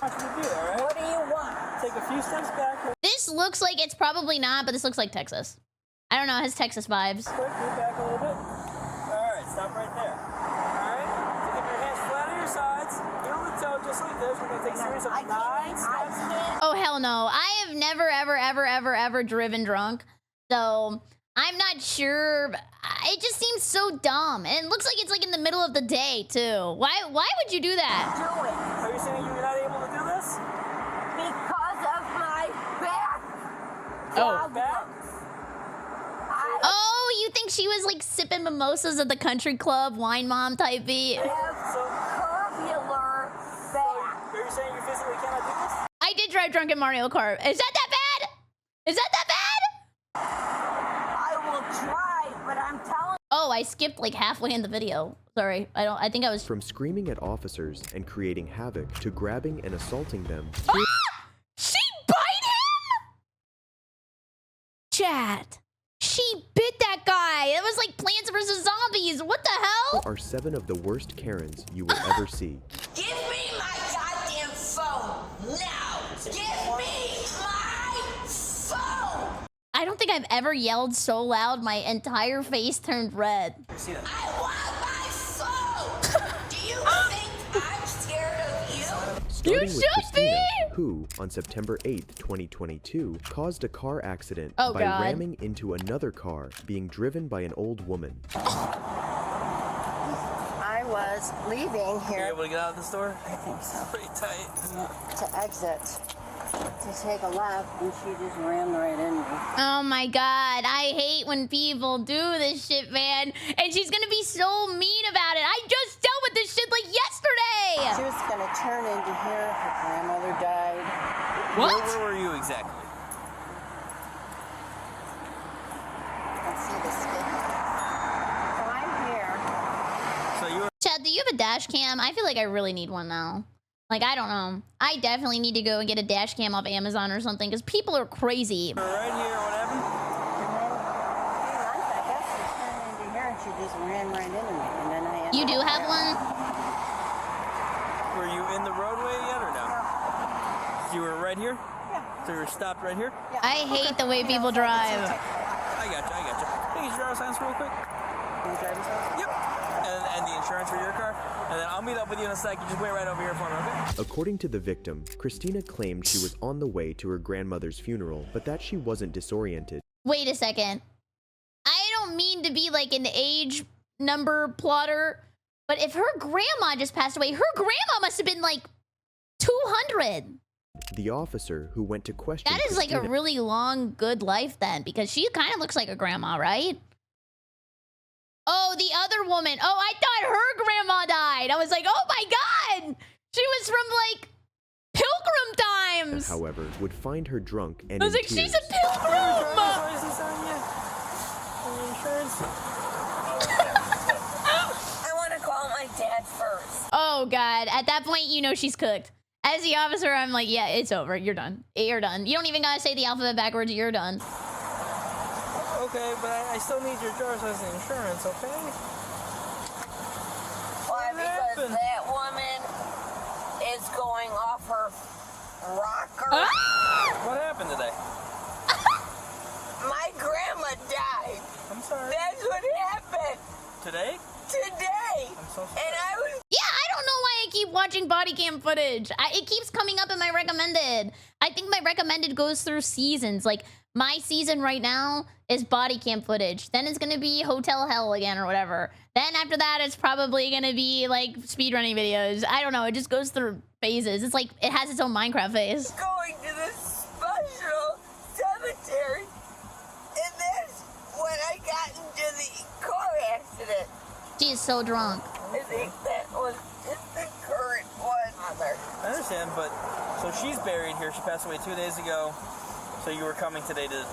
want you to do, all right? What do you want? Take a few steps back. This looks like it's probably not, but this looks like Texas. I don't know, it has Texas vibes. Quick, move back a little bit. All right, stop right there. All right, so keep your hands flat on your sides. Heel to toe, just like this. We're gonna take a series of 9 steps. Oh, hell no. I have never, ever driven drunk. So I'm not sure. It just seems so dumb. And it looks like it's like in the middle of the day, too. Why would you do that? Do it. Are you saying you're not able to do this? Because of my back. Oh. Back? Oh, you think she was like sipping mimosas at the country club, wine mom type beat? I have curvular back. Are you saying you physically cannot do this? I did drive drunk in Mario Kart. Is that bad? Is that bad? I will try, but I'm telling. Oh, I skipped like halfway in the video. Sorry, I think I was. From screaming at officers and creating havoc to grabbing and assaulting them. She bite him? Chat. She bit that guy. It was like Plants vs. Zombies. What the hell? Are 7 of the worst Karens you will ever see. Give me my goddamn phone now. Give me my phone. I don't think I've ever yelled so loud my entire face turned red. I want my phone. Do you think I'm scared of you? Starting with should Christina, be! who, on September 8th, 2022, caused a car accident Oh, by God. ramming into another car being driven by an old woman. I was leaving Are you here able to get out of the store? I think so. Pretty tight. To exit, to take a left, and she just ran right in me. Oh my God. I hate when people do this shit, man. And she's gonna be so mean about it. I just dealt with this shit like yesterday. She was gonna turn into here. Her grandmother died. Where were you exactly? Let's see the skid. So I'm here. So you were Chad, do you have a dash cam? I feel like I really need one now. Like, I don't know. I definitely need to go and get a dash cam off Amazon or something because people are crazy. right here. What happened? I guess she turned into here, and she just ran right into me. And then I. You do have one? Were you in the roadway yet or no? You were right here? Yeah. So you were stopped right here? I hate the way people drive. I got you. Can you use your driver's license real quick? Driver's license? Yep. And the insurance for your car? And then I'll meet up with you in a sec. You just wait right over here for me, okay? According to the victim, Christina claimed she was on the way to her grandmother's funeral, but that she wasn't disoriented. Wait a second. I don't mean to be like an age number plotter, but if her grandma just passed away, her grandma must have been like 200. The officer who went to question That is like a Christina really long, good life then, because she kind of looks like a grandma, right? Oh, the other woman. Oh, I thought her grandma died. I was like, oh my God. She was from like Pilgrim times. however, would find her drunk and I was in like, she's tears. a pilgrim. License on you? Your insurance? I want to call my dad first. Oh God. At that point, you know she's cooked. As the officer, I'm like, yeah, it's over. You're done. You're done. You don't even gotta say the alphabet backwards. You're done. Okay, but I still need your driver's license and insurance, okay? Why? What Because happened? that woman is going off her rocker. What happened today? My grandma died. I'm sorry. That's what happened Today? today. I'm so sorry. And I was. Yeah, I don't know why I keep watching body cam footage. It keeps coming up in my recommended. I think my recommended goes through seasons. Like, my season right now is body cam footage. Then it's gonna be Hotel Hell again or whatever. Then after that, it's probably gonna be like speedrunning videos. I don't know. It just goes through phases. It's like it has its own Minecraft phase. Going to this special cemetery, and that's when I got into the car accident. She is so drunk. I think that was just the current one. I understand, but so she's buried here. She passed away 2 days ago. So you were coming today to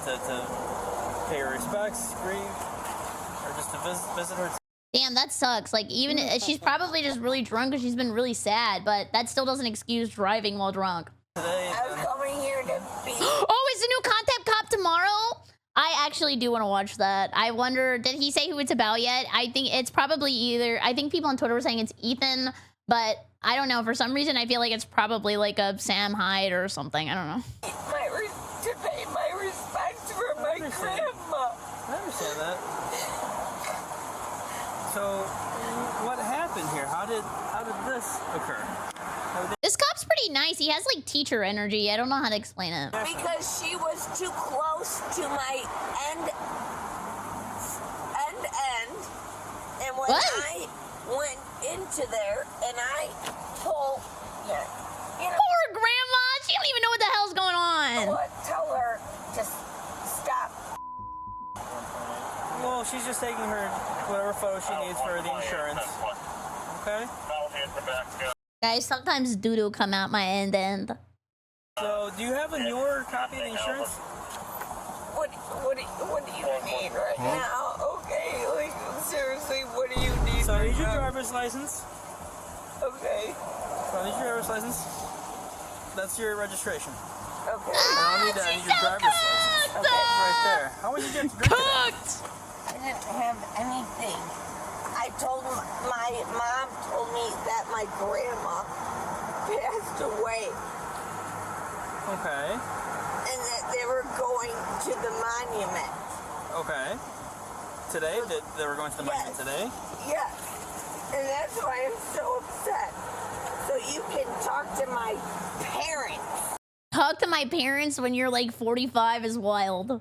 pay her respects, grieve, or just to visit her? Damn, that sucks. Like, even she's probably just really drunk because she's been really sad, but that still doesn't excuse driving while drunk. Today, I was coming here to be. Oh, is the new Content Cop tomorrow? I actually do want to watch that. I wonder, did he say who it's about yet? I think it's probably either, I think people on Twitter were saying it's Ethan, but I don't know. For some reason, I feel like it's probably like a Sam Hyde or something. I don't know. To pay my respects for my grandma. I understand that. So, what happened here? How did this occur? This cop's pretty nice. He has like teacher energy. I don't know how to explain it. Because she was too close to my end. And when What? I went into there and I pulled, Poor grandma. She don't even know what the hell's going on. tell her to stop. Well, she's just taking her whatever photo she needs for the insurance. Okay? Guys, sometimes doo-doo come out my end. So, do you have a newer copy of the insurance? What do you need right now? Okay, like seriously, what do you need? So, I need your right now? driver's license. Okay. So, I need your driver's license. That's your registration. Okay. I need your driver's license. Okay, right there. How much did you have to drink today? I didn't have anything. I told my mom told me that my grandma passed away. Okay. And that they were going to the monument. Okay. Today? They were going to the monument today? Yes. And that's why I'm so upset. So you can talk to my parents. Talk to my parents when you're like 45 is wild. Then.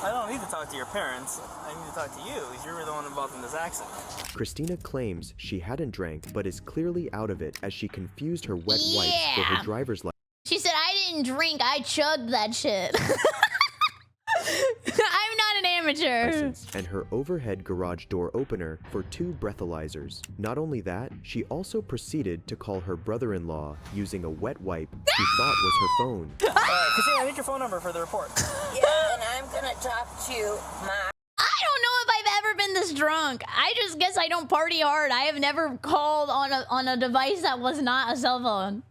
I don't need to talk to your parents. I need to talk to you. You were the one involved in this accident. Christina claims she hadn't drank but is clearly out of it as she confused her wet wipes for her driver's license. She said, I didn't drink. I chugged that shit. I'm not an amateur. And her overhead garage door opener for 2 breathalyzers. Not only that, she also proceeded to call her brother-in-law using a wet wipe she thought was her phone. Christina, I need your phone number for the report. Yeah, and I'm gonna talk to my. I don't know if I've ever been this drunk. I just guess I don't party hard. I have never called on a device that was not a cell phone.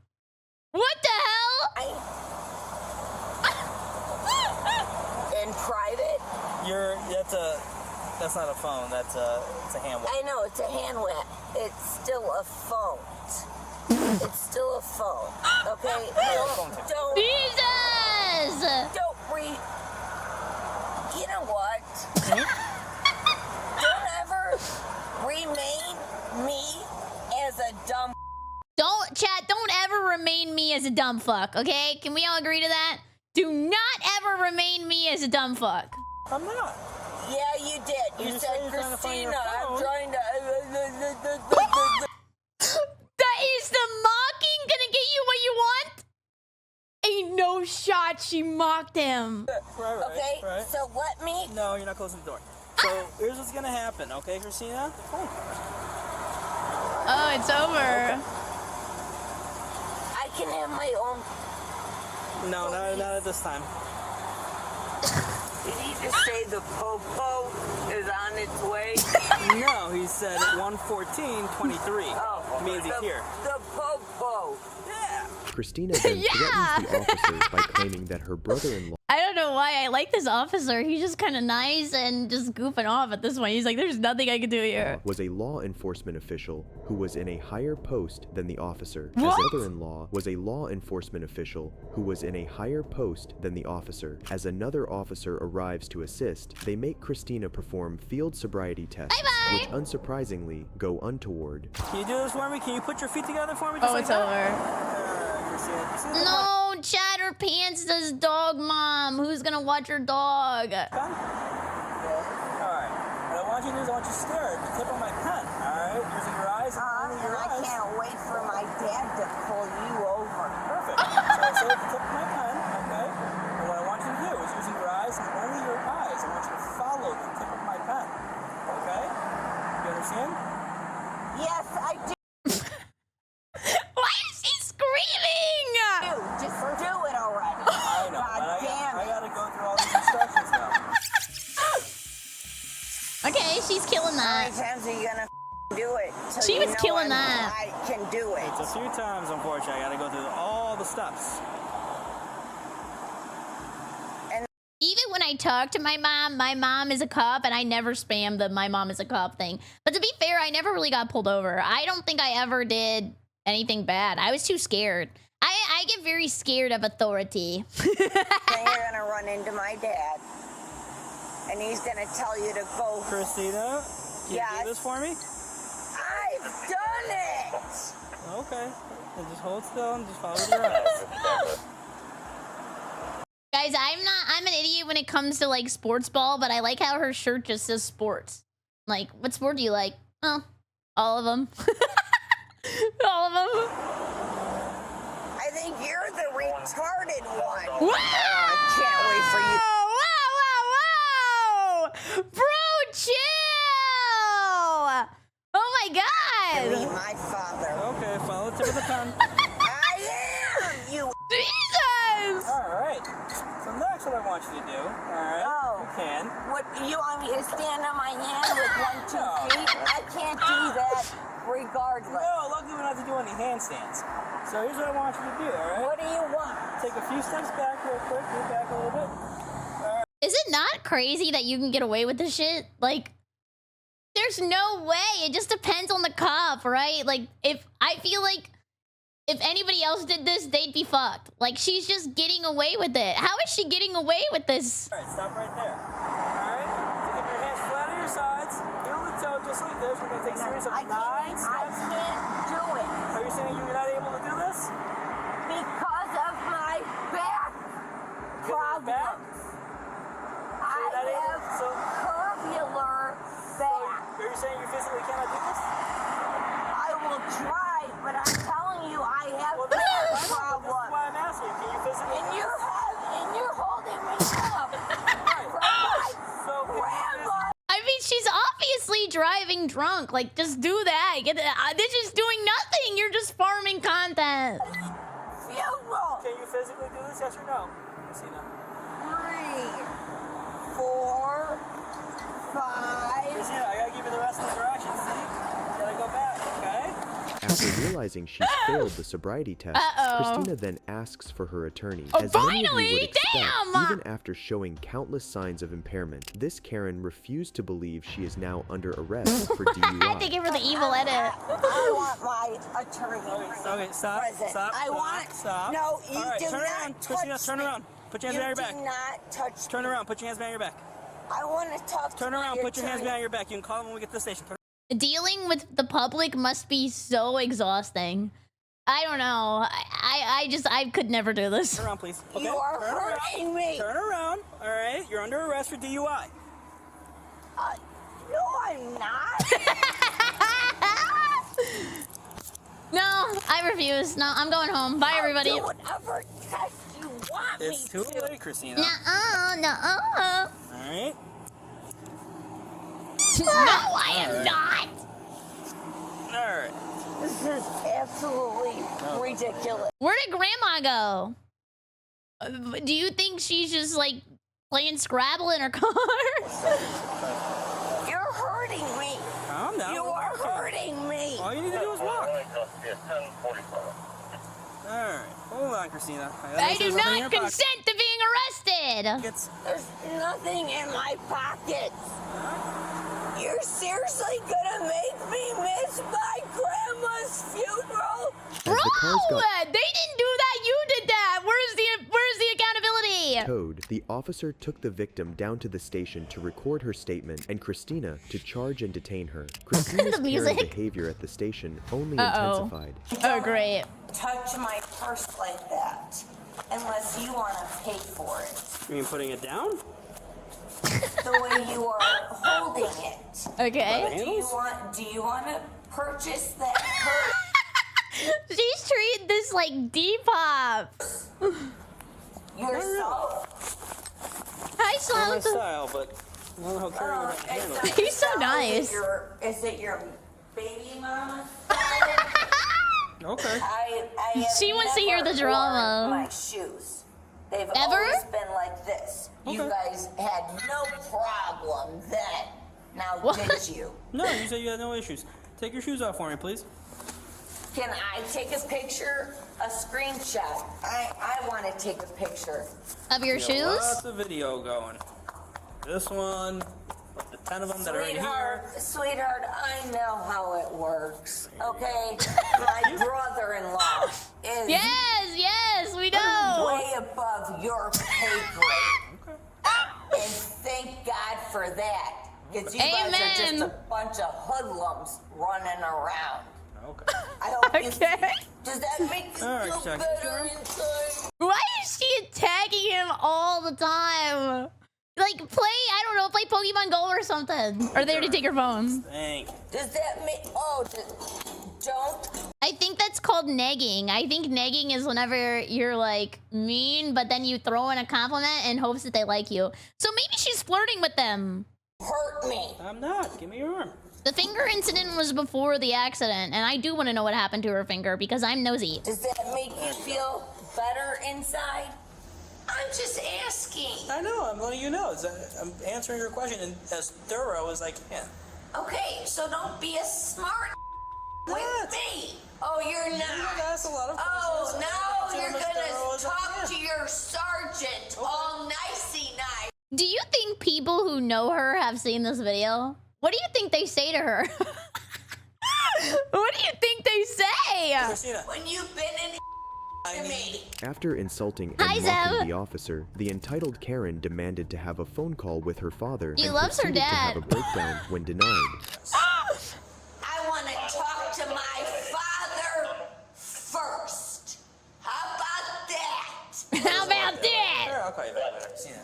What the hell? In private? That's not a phone. It's a hand wipe. I know, it's a hand wipe. It's still a phone. It's still a phone. Okay? Don't. Jesus! You know what? Don't ever remain me as a dumb. Don't ever remain me as a dumb fuck, okay? Can we all agree to that? Do not ever remain me as a dumb fuck. I'm not. Yeah, you did. You said, Christina, I'm trying to. That is the mocking gonna get you what you want? Ain't no shot she mocked him. Right, okay, right. so let me. No, you're not closing the door. So here's what's gonna happen, okay, Christina? Oh, it's over. Okay. I can have my own. No, not at this time. Did he just say the popo is on its way? No, he said 1:14:23. Oh, means he's here. The popo. Yeah. Christina then threatens the officers by claiming that her brother-in-law I don't know why I like this officer. He's just kind of nice and just goofing off at this point. He's like, there's nothing I can do here. was a law enforcement official who was in a higher post than the officer. What? His brother-in-law was a law enforcement official who was in a higher post than the officer. As another officer arrives to assist, they make Christina perform field sobriety tests, Bye-bye. which unsurprisingly go untoward. Can you do this for me? Can you put your feet together for me? Oh, it's over. Christina, No, Chatter Pants does dog mom. Who's gonna watch her dog? Alright. What I want you to do is I want you to stare at the tip of my pen. Alright? Using your eyes and only your And I eyes. can't wait for my dad to pull you over. Perfect. So I say at the tip of my pen, okay? And what I want you to do is using your eyes and only your eyes. I want you to follow the tip of my pen. Okay? You understand? Yes, I do. Why is he screaming? Just do it already. I know. God But damn I it. gotta go through all these instructions now. Okay, she's killing How that. many times are you gonna do it? till She you was know killing that. I can do it. It's a few times, unfortunately. I gotta go through all the steps. Even when I I talk to my mom is a cop, and I never spam the my mom is a cop thing. But to be fair, I never really got pulled over. I don't think I ever did anything bad. I was too scared. I get very scared of authority. Then you're gonna run into my dad, and he's gonna tell you to go. Christina, can you do this for me? I've done it. Okay. Then just hold still and just follow your eyes. Guys, I'm an idiot when it comes to like sports ball, but I like how her shirt just says sports. Like, what sport do you like? Oh, all of them. All of them. I think you're the retarded one. Wow! I can't wait for you. Wow! Bro, chill! Oh my god! Meet my father. Okay, follow the tip of the pen. I am you. Jesus! Alright. So next what I want you to do, alright? Oh. You can. What, you want me to stand on my hand with 1, 2 feet? I can't do that regardless. No, luckily we don't have to do any handstands. So here's what I want you to do, alright? What do you want? Take a few steps back real quick, move back a little bit. Is it not crazy that you can get away with this shit? Like, there's no way. It just depends on the cop, right? Like, I feel like if anybody else did this, they'd be fucked. Like, she's just getting away with it. How is she getting away with this? Alright, stop right there. Alright? So keep your hands flat on your sides. Heel to toe, just like this. We're gonna take a series of 9 I steps. can't do it Are you saying you're not able to do this? because of my back problems. I have curvular back. Are you saying you physically cannot do this? I will try, but I'm telling you, I have Well, back this is problems. why I'm asking you. Can you physically And do you're holding me up from So, my grandma. I mean, she's obviously driving drunk. Like, just do that. This is doing nothing. You're just farming content. Funeral. Can you physically do this? Yes or no? Christina. 3, 4, 5. Christina, I gotta give you the rest of the directions. Gotta go back, okay? After realizing she's failed the sobriety test, Christina then asks for her attorney. Oh, As many of you finally! would expect, Damn! even after showing countless signs of impairment, this Karen refused to believe she is now under arrest for DUI. I think it for the evil edit. I want my attorney. Okay, stop. Present. Stop. I want. Stop. No, you All right, do turn not around. touch Christina, turn me. around. Put your hands behind your You do back. not touch Turn me. around. Put your hands behind your back. I want to talk Turn to around. my Put your hands attorney. behind your back. You can call them when we get to the station. Dealing with the public must be so exhausting. I don't know. I could never do this. Turn around, please. Okay. You are Turn around. hurting me. Turn around. All right. You're under arrest for DUI. No, I'm not. No, I refuse. No, I'm going home. Bye, everybody. I'll do whatever test you want It's me too to. late, Christina. Nuh-uh, nuh-uh. All right. No, I am not. All right. This is absolutely ridiculous. Where did Grandma go? Do you think she's just like playing Scrabble in her car? You're hurting me. Calm down. You are hurting me. All you need to do is walk. All right. Hold on, Christina. I do not consent to being arrested. There's nothing in my pockets. You're seriously gonna make me miss my grandma's funeral? Bro, the cars got they didn't do that. You did that. Where's the accountability? towed, the officer took the victim down to the station to record her statement and Christina to charge and detain her. Christina's Karen music. behavior at the station only intensified. Oh, great. Touch my purse like that unless you want to pay for it. You mean putting it down? The way you are holding it. Okay. Do you want to purchase that purse? She's treating this like Depop. Yourself? Hi, My Sloth. style, but I don't know how Karen would handle it. He's so nice. Is it your baby mama? Okay. I have She wants to hear the never drama. worn my shoes. They've Ever? always been like this. You Okay. guys had no problem then. Now, What? did you? No, you said you had no issues. Take your shoes off for me, please. Can I take a picture? A screenshot. I want to take a picture. Of your shoes? Lots of video going. this one, like the 10 of them that are in here. Sweetheart, I know how it works. Okay, my brother-in-law is Yes, we know. way above your pay grade. Okay. And thank God for that. Because you guys are just a bunch of hoodlums running around. Okay. I hope you Okay. does that make you feel better inside? Why is she attacking him all the time? Like, play Pokemon Go or something. Or they already take your phone. Thank you. Does that make... Oh, don't... I think that's called negging. I think negging is whenever you're, like, mean, but then you throw in a compliment in hopes that they like you. So maybe she's flirting with them. hurt me. I'm not. Give me your arm. The finger incident was before the accident, and I do want to know what happened to her finger because I'm nosy. Does that make you feel better inside? I'm just asking. I know. I'm letting you know. I'm answering your question as thorough as I can. Okay, so don't be a smart with What? me. Oh, you're not. That's a lot of Oh, questions. now you're I'm as thorough gonna as I talk can. to your sergeant all nicey nice. Do you think people who know her have seen this video? What do you think they say to her? What do you think they say? Christina, When you've been in to me. After insulting Hi, and mocking Zev. the officer, the entitled Karen demanded to have a phone call with her father He and loves her proceeded to have dad. a breakdown when denied. I want to talk to my father first. How about that? How about that? sure, I'll call you back later. Christina.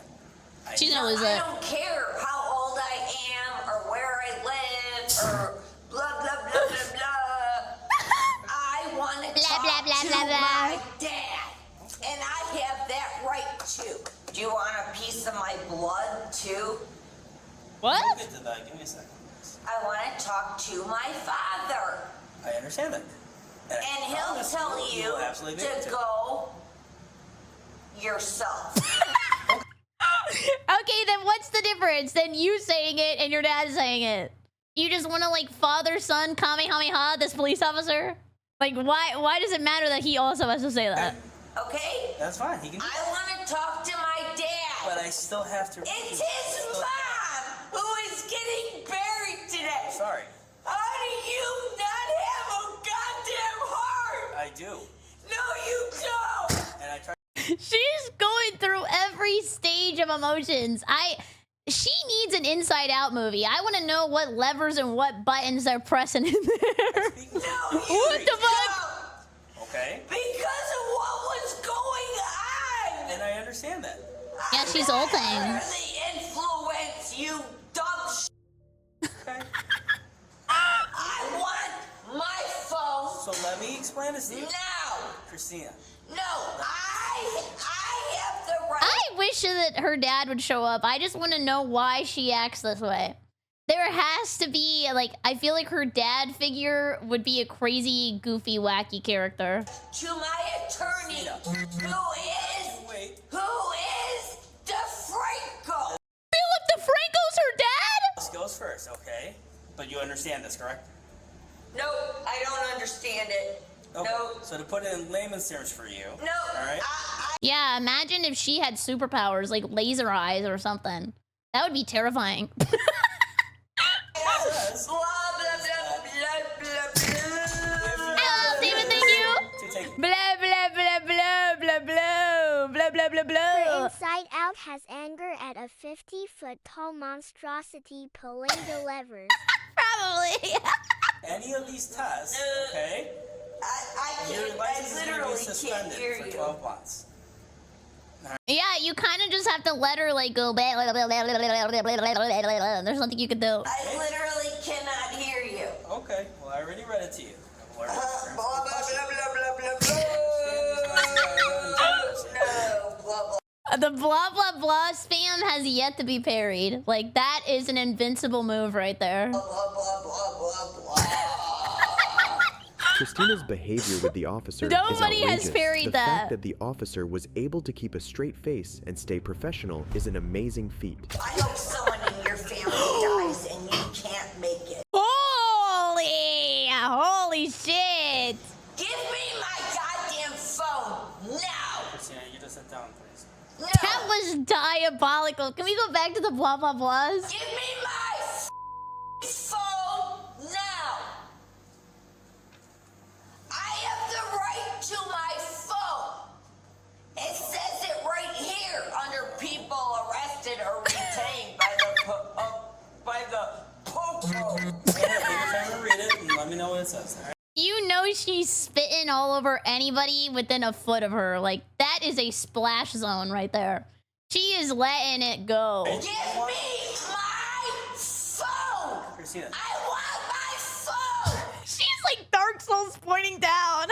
She's gonna lose I it. don't care how old I am or where I live or blah blah blah blah blah. I want to Blah, talk blah, blah, to blah, blah. my dad, and I have that right too. Do you want a piece of my blood too? We'll What? get to that. Give me a second. I want to talk to my father, I understand that. and he'll promise tell will you absolutely be able to go yourself. Okay, then what's the difference? Then you saying it and your dad saying it. You just want to like father-son Kamehameha this police officer? Like why does it matter that he also has to say that? Okay? That's fine. He can. I want to talk to my dad. But I still have to. It's his mom who is getting buried today. Sorry. How do you not have a goddamn heart? I do. No, you don't. And I try. She's going through every stage of emotions. She needs an Inside Out movie. I want to know what levers and what buttons they're pressing in there. No, you What the fuck? don't. Okay. Because of what was going on. And I understand that. Yeah, she's ulting. The influence, you dumb Okay. I want my phone So let me explain this to you, now. Christina. No, I have the right. I wish that her dad would show up. I just want to know why she acts this way. There has to be, like, I feel like her dad figure would be a crazy, goofy, wacky character. To my attorney, Wait. who is DeFranco. Philip DeFranco's her dad? This goes first, okay? But you understand this, correct? No, I don't understand it. Okay. No, So to put it in layman's terms for you. no. All right. Yeah, imagine if she had superpowers, like laser eyes or something. That would be terrifying. Blah, blah, blah, blah, blah, blah. Hello, Steven, thank you. To take. Blah, blah, blah, blah, blah, blah, blah, blah, blah, blah. Inside Out has anger at a 50-foot-tall monstrosity pulling the levers. Probably. Any of these tests, okay? I Your can't, license I is going to be literally can't suspended hear for you. 12 months. Yeah, you kind of just have to let her like go back. There's nothing you can do. I literally cannot hear you. Okay. Well, I already read it to you. Blah, blah, blah, blah, blah, blah. No, blah, blah. The blah blah blah spam has yet to be parried. Like that is an invincible move right there. Blah, blah, blah, blah, blah. Christina's behavior with the officer Nobody is has outrageous. parried the that. fact that the officer was able to keep a straight face and stay professional is an amazing feat. I hope someone in your family dies and you can't make it. Holy shit! Give me my goddamn phone now. Christina, you just sit down, please. That was diabolical. Can we go back to the blah blah blahs? Give me my phone now. I have the right to my phone. It says it right here under people arrested or retained by the popo. Take your time to read it and let me know what it says. All right? You know she's spitting all over anybody within a foot of her. Like, that is a splash zone right there. She is letting it go. Give me my phone. Christina. I want my phone. She's like Dark Souls pointing down.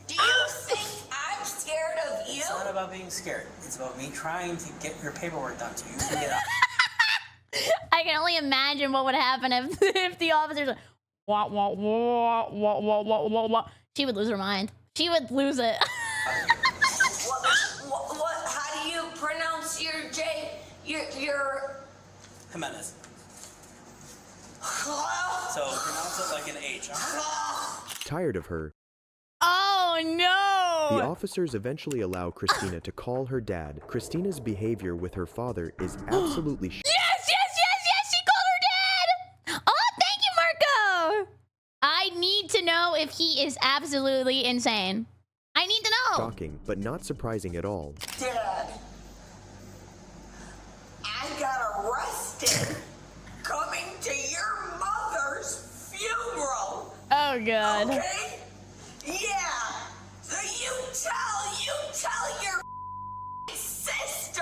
Do you think I'm scared of you? It's not about being scared. It's about me trying to get your paperwork done so you can get out. I can only imagine what would happen if the officers like, wah, wah, wah, wah, wah, wah, wah, wah. She would lose her mind. She would lose it. What? How do you pronounce your J? Your. Jimenez. Hello? So pronounce it like an H. Tired of her, Oh no! the officers eventually allow Christina to call her dad. Christina's behavior with her father is absolutely Yes! She called her dad! Oh, thank you, Marco! I need to know if he is absolutely insane. I need to know. shocking, but not surprising at all. Dad, I got arrested coming to your mother's funeral. Oh god. Okay? Yeah. So you tell your sister.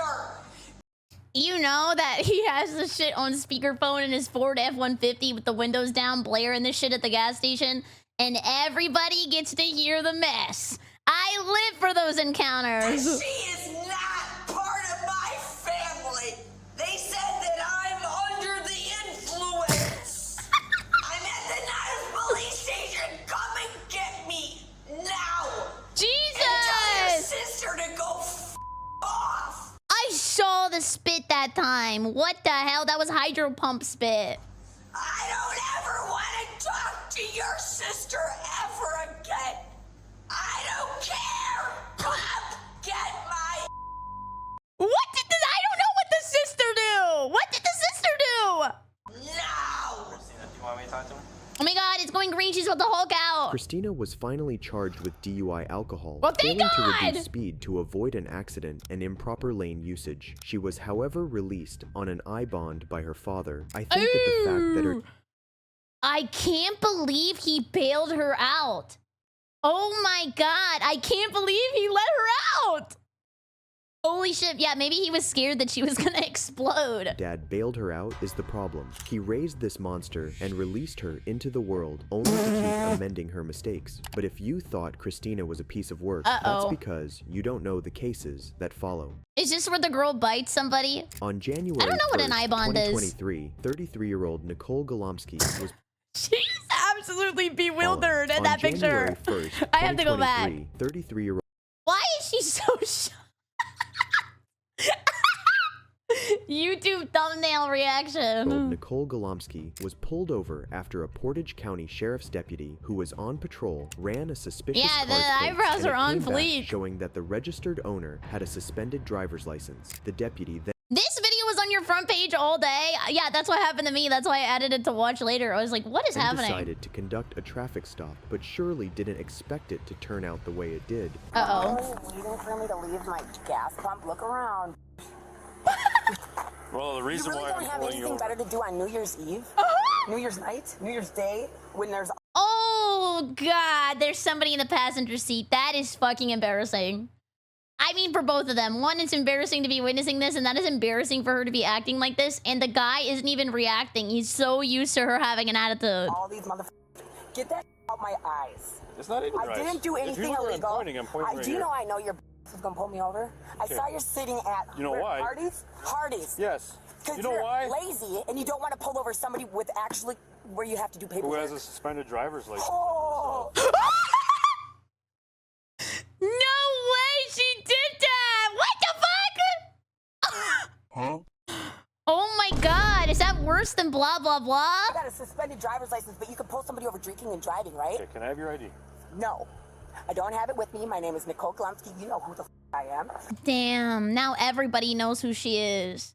You know that he has this shit on speakerphone in his Ford F-150 with the windows down, blaring this shit at the gas station, and everybody gets to hear the mess. I live for those encounters. She is not part of my family. They said that I'm under the influence. I'm at the Niles police station. Come and get me now. Jesus! And tell your sister to go off. I saw the spit that time. What the hell? That was hydro pump spit. I don't ever want to talk to your sister ever again. I don't care. Come get my. What did the— I don't know what the sister do. What did the sister do? Now. Christina, do you want me to talk to him? Oh my god, it's going green. She's about to Hulk out. Christina was finally charged with DUI alcohol, Well, thank failing to God! reduce speed to avoid an accident and improper lane usage. She was, however, released on an I bond by her father. I think that the fact that her Ooh. I can't believe he bailed her out. Oh my god, I can't believe he let her out. Holy shit, yeah, maybe he was scared that she was gonna explode. dad bailed her out is the problem. He raised this monster and released her into the world only to keep amending her mistakes. But if you thought Christina was a piece of work, that's Uh-oh. because you don't know the cases that follow. Is this where the girl bites somebody? On January I don't know what an 1st, I-bond is. 2023, 33-year-old Nicole Golomsky was She's absolutely bewildered in on that picture. January 1st, I have to go back. 33-year-old Why is she so shocked? YouTube thumbnail reaction. Nicole Golomsky was pulled over after a Portage County Sheriff's deputy who was on patrol ran a suspicious Yeah, the card's plates, eyebrows and are it on came back fleek. showing that the registered owner had a suspended driver's license. The deputy then This video was on your front page all day. Yeah, that's what happened to me. That's why I added it to watch later. I was like, what is happening? decided to conduct a traffic stop, but surely didn't expect it to turn out the way it did. Uh-oh. Waiting for me to leave my gas pump. Look around. Well, the You reason really why don't I'm have pulling you anything over. better to do on New Year's Eve, New Year's night, New Year's Day, when there's Oh, God. There's somebody in the passenger seat. That is fucking embarrassing. I mean, for both of them. One, it's embarrassing to be witnessing this, and that is embarrassing for her to be acting like this. And the guy isn't even reacting. He's so used to her having an attitude. all these motherfuckers. Get that out my eyes. It's not in your I eyes. didn't do If anything you know where I'm illegal. pointing, I'm pointing right do you here. know I know your is gonna pull me over? I saw you sitting at You know why? Hardee's. Hardee's. Yes. Because You know you're why? lazy and you don't want to pull over somebody with actually where you have to do Who paperwork. has a suspended driver's license? Oh. No way she did that! What the fuck? Huh? Oh my god, is that worse than blah blah blah? I got a suspended driver's license, but you can pull somebody over drinking and driving, right? Okay, can I have your ID? No. I don't have it with me. My name is Nicole Klumsky. You know who the I am. Damn, now everybody knows who she is.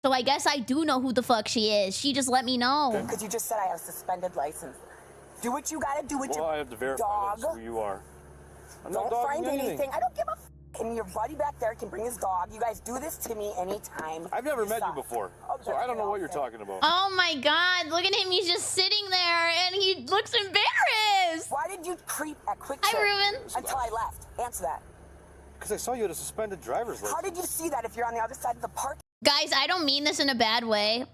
So I guess I do know who the fuck she is. She just let me know. Because you just said I have a suspended license. Do what you gotta do with your I have to verify dog. that's who you are. I'm Don't not find dogging anything. I don't give a f. And your buddy back there can bring his dog. You guys do this to me anytime. I've never met you before, so I don't know what you're talking about. Oh my god, look at him. He's just sitting there and he looks embarrassed. Why did you creep at Quick Hi, Trip Ruben. until I left? Answer that. Because I saw you had a suspended driver's license. How did you see that if you're on the other side of the park? Guys, I don't mean this in a bad way.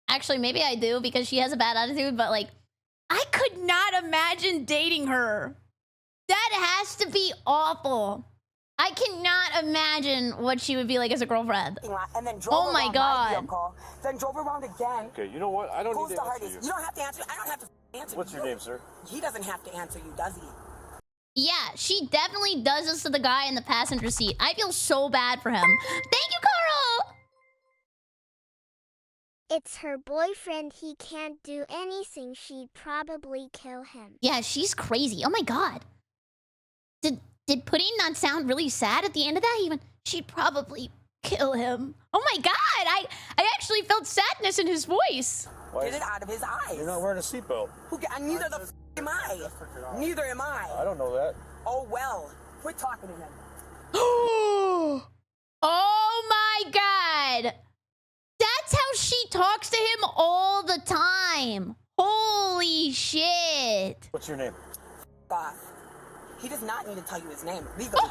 Actually, maybe I do because she has a bad attitude, but like, I could not imagine dating her. That has to be awful. I cannot imagine what she would be like as a girlfriend. And then drove Oh my around god. my vehicle, then drove around again. Okay, you know what? I don't Goes need to to answer Hardee's. you. You don't have to answer. I don't have to answer. What's your name, sir? He doesn't have to answer you, does he? Yeah, she definitely does this to the guy in the passenger seat. I feel so bad for him. Thank you, Carl! It's her boyfriend. He can't do anything. She'd probably kill him. Yeah, she's crazy. Oh my god. Did Pudding not sound really sad at the end of that? Even she'd probably kill him. Oh my god, I actually felt sadness in his voice. Get it out of his eyes. You're not wearing a seatbelt. Neither the f am I. Neither am I. I don't know that. Oh well. Quit talking to him. Oh my god. That's how she talks to him all the time. Holy shit. What's your name? Off. He does not need to tell you his name legally.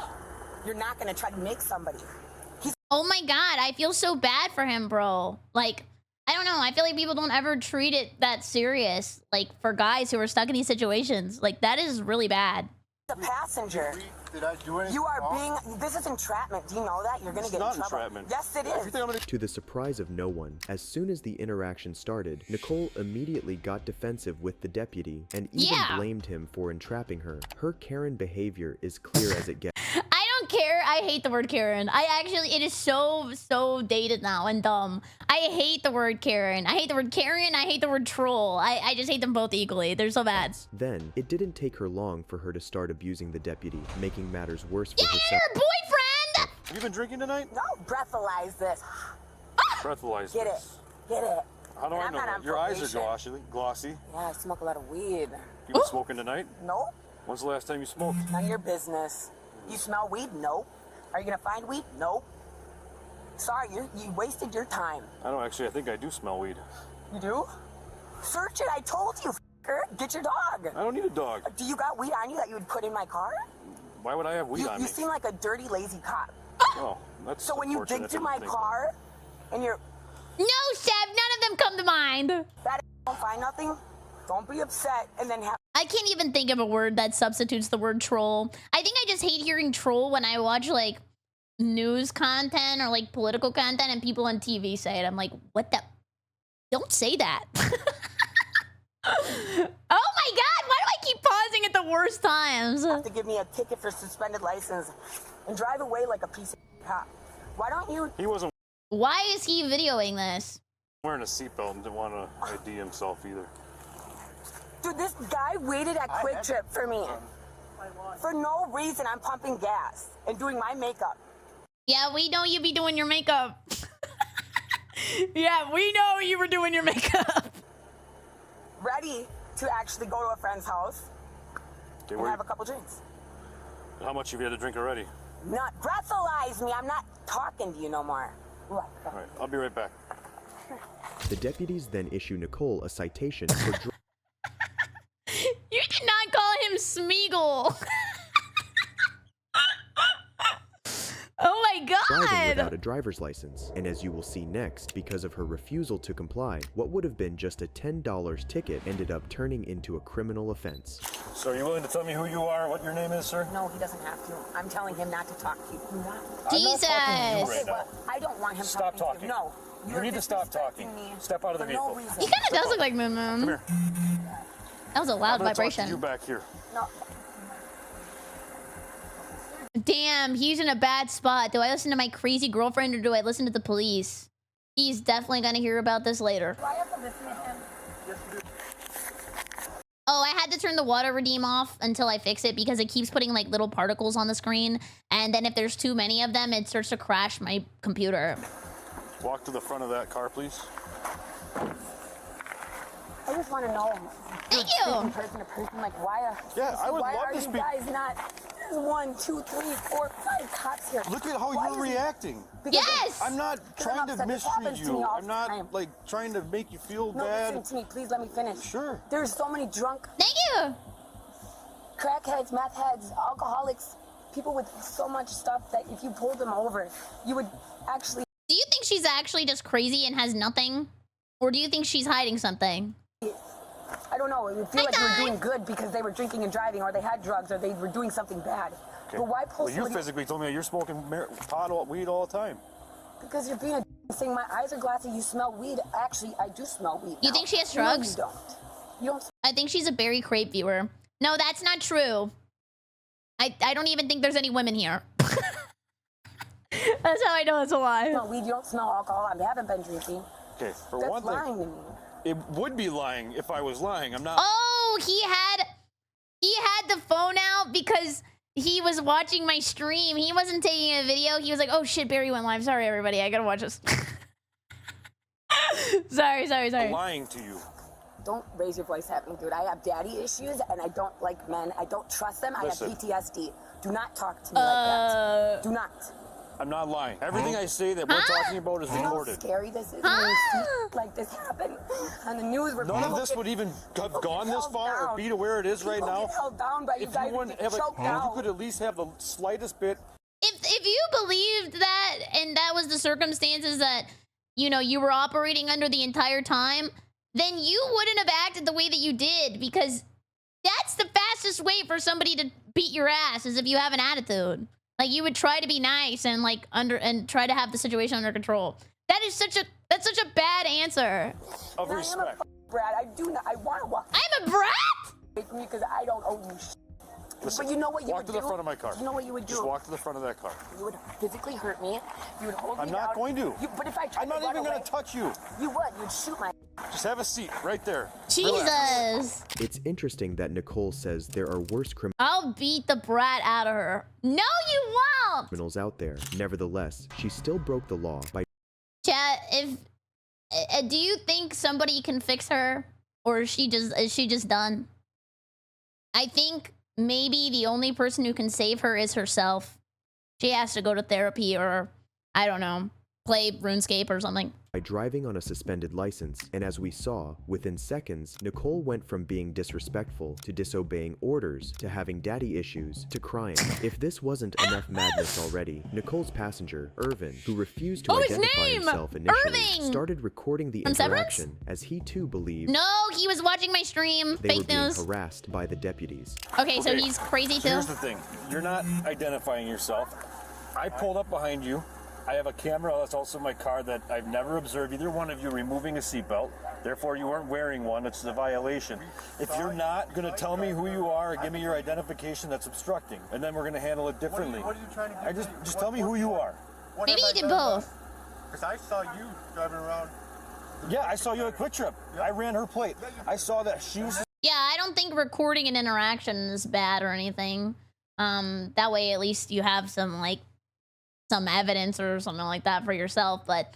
You're not gonna try to make somebody. Oh my god, I feel so bad for him, bro. Like, I don't know. I feel like people don't ever treat it that serious. Like, for guys who are stuck in these situations. Like, that is really bad. The passenger. Did I do anything? You are being. This is entrapment. Do you know that? You're gonna get in not trouble. entrapment. Yes, it is. Everything I'm gonna... To the surprise of no one, as soon as the interaction started, Nicole immediately got defensive with the deputy and even blamed him for entrapping her. Her Karen behavior is clear as it gets. I don't care. I hate the word Karen. It is so dated now and dumb. I hate the word Karen. I hate the word Karen. I hate the word troll. I just hate them both equally. They're so bad. Then, it didn't take her long for her to start abusing the deputy, making matters worse for Yeah, herself. your boyfriend! Have you been drinking tonight? No, breathalyze this. Breathalyzer. Get it. Get it. How do I I'm know not that? on Your eyes are probation. glossy. Yeah, I smoke a lot of weed. You been smoking tonight? Nope. When's the last time you smoked? None of your business. You smell weed? Nope. Are you gonna find weed? Nope. Sorry, you wasted your time. I don't actually. I think I do smell weed. You do? Search it. I told you. F***er. Get your dog. I don't need a dog. Do you got weed on you that you would put in my car? Why would I have weed on You me? seem like a dirty, lazy cop. Oh, that's So when you unfortunate dig to through my think car and you're No, Seb, none of them come to mind. that don't find nothing, don't be upset and then have. I can't even think of a word that substitutes the word troll. I think I just hate hearing troll when I watch like news content or like political content and people on TV say it. I'm like, what the? Don't say that. Oh my god, why do I keep pausing at the worst times? Have to give me a ticket for suspended license and drive away like a piece of cop. Why don't you? He wasn't Why is he videoing this? wearing a seatbelt and didn't want to ID himself either. Dude, this guy waited at Quick Trip for me. For no reason, I'm pumping gas and doing my makeup. Yeah, we know you be doing your makeup. Yeah, we know you were doing your makeup. Ready to actually go to a friend's house Okay, and have a couple drinks. How much have you had to drink already? Not breathalyze me. I'm not talking to you no more. All right, I'll be right back. The deputies then issue Nicole a citation for You did not call him Smeagol. Oh my driving without god. a driver's license. And as you will see next, because of her refusal to comply, what would have been just a $10 ticket ended up turning into a criminal offense. So are you willing to tell me who you are, what your name is, sir? No, he doesn't have to. I'm telling him not to talk to you. Do not. Jesus. right now. Well, I don't want him Stop talking. To talking. you. No. You need to stop talking. Me Step out of the for no vehicle. reason. He kind of does look like Moon Come Moon. here. That was a I'm loud gonna talk to you vibration. back here. No. Damn, he's in a bad spot. Do I listen to my crazy girlfriend or do I listen to the police? He's definitely gonna hear about this later. Do I have to listen to him? Oh, I had to turn the water redeem off until I fix it because it keeps putting like little particles on the screen. And then if there's too many of them, it starts to crash my computer. Walk to the front of that car, please. I just want to know. Thank you. Person to person, like why? I would why love are to you speak. guys not? There's 1, 2, 3, 4, 5 cops here. Look at how Why you're is it- reacting. Because Yes! I'm not trying to upset. This mistreat happens to me you. all I'm the not time. like trying to make you feel No, bad. listen to me, please let me finish. Sure. There's so many drunk Thank you. crackheads, meth heads, alcoholics, people with so much stuff that if you pulled them over, you would actually. Do you think she's actually just crazy and has nothing? Or do you think she's hiding something? I don't know. It would feel like they were doing good because they were drinking and driving, or they had drugs, or they were doing something bad. Okay. But why pull Well, you somebody? physically told me that you're smoking pot, weed all the time. Because you're being a saying my eyes are glassy. You smell weed. Actually, I do smell weed. You now. think she has No, drugs? you don't. You don't. I think she's a BerryCrepe viewer. No, that's not true. I don't even think there's any women here. That's how I know it's a lie. Smell weed. You don't smell alcohol. I haven't been drinking. Okay, for That's one thing, lying to me. it would be lying if I was lying. I'm not. Oh, he had the phone out because he was watching my stream. He wasn't taking a video. He was like, "Oh shit, Barry went live. Sorry, everybody. I gotta watch this." sorry. Lying to you. Don't raise your voice at me, dude. I have daddy issues, and I don't like men. I don't trust them. Listen. I have PTSD. Do not talk to me like that. Do not. I'm not lying. Everything I say that we're talking about is You know how recorded. scary this is when you see like this happen on the news. Where None of people this get- would even have people gone get this held far or down. be to where it is right People now. get held down by you If guys you wouldn't and have get choked if you out. could at least have the slightest bit. If you believed that and that was the circumstances that, you know, you were operating under the entire time, then you wouldn't have acted the way that you did, because that's the fastest way for somebody to beat your ass, is if you have an attitude. Like, you would try to be nice and like try to have the situation under control. That's such a bad answer. Of And I am a respect. brat. I do not. I want to walk I'm a brat? away from you because I don't owe you shit. Listen, But you know what you walk would to do? the front of my car. You know what you would do? Just walk to the front of that car. You would physically hurt me. You would hold me I'm not down. going to. But if I tried I'm not to run even going away, to touch you. You would. You'd shoot my. Just have a seat right there. Jesus. It's interesting that Nicole says there are worse I'll beat the brat out of her. No, you won't. criminals out there. Nevertheless, she still broke the law by Chat, do you think somebody can fix her, or is she just done? I think maybe the only person who can save her is herself. She has to go to therapy, or I don't know, play RuneScape or something. driving on a suspended license. And as we saw, within seconds, Nicole went from being disrespectful to disobeying orders to having daddy issues to crying. If this wasn't enough madness already, Nicole's passenger, Irvin, who refused to his identify name! himself initially, Irving! started recording the From Severance? interaction as he too believed No, he was watching my stream. they were Fake being news. harassed by the deputies. Okay, so he's crazy So too. here's the thing. You're not identifying yourself. I pulled up behind you. I have a camera that's also in my car that I've never observed either one of you removing a seatbelt. Therefore, you weren't wearing one. It's a violation. If you're not going to tell me who you are or give me your identification, that's obstructing. And then we're going to handle it differently. What are you trying to do? Just tell me who you are. Maybe he did both. Because I saw you driving around. Yeah, I saw you at Quick Trip. I ran her plate. I saw that she was... Yeah, I don't think recording an interaction is bad or anything. That way at least you have some evidence or something like that for yourself. But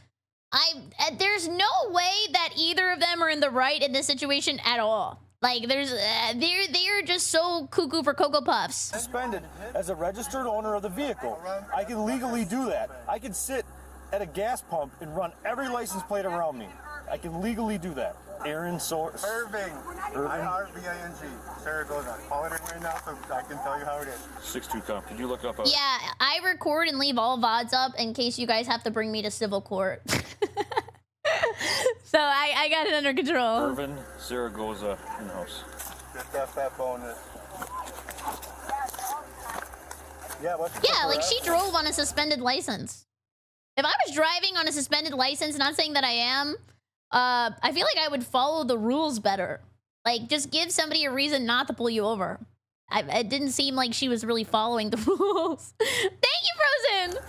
there's no way that either of them are in the right in this situation at all. Like, they're just so cuckoo for Cocoa Puffs. Suspended as a registered owner of the vehicle. I can legally do that. I can sit at a gas pump and run every license plate around me. I can legally do that. Aaron Source. Irving. I-R-V-I-N-G. Zaragoza. Call it in right now so I can tell you how it is. 6'2" comp. Could you look up Yeah, I record and leave all VODs up in case you guys have to bring me to civil court. So I got it under control. Irvin Zaragoza in-house. Get that bonus. Yeah, what's Yeah, like she drove on a suspended license. If I was driving on a suspended license, not saying that I am, I feel like I would follow the rules better. Like, just give somebody a reason not to pull you over. It didn't seem like she was really following the rules. Thank you, Frozen!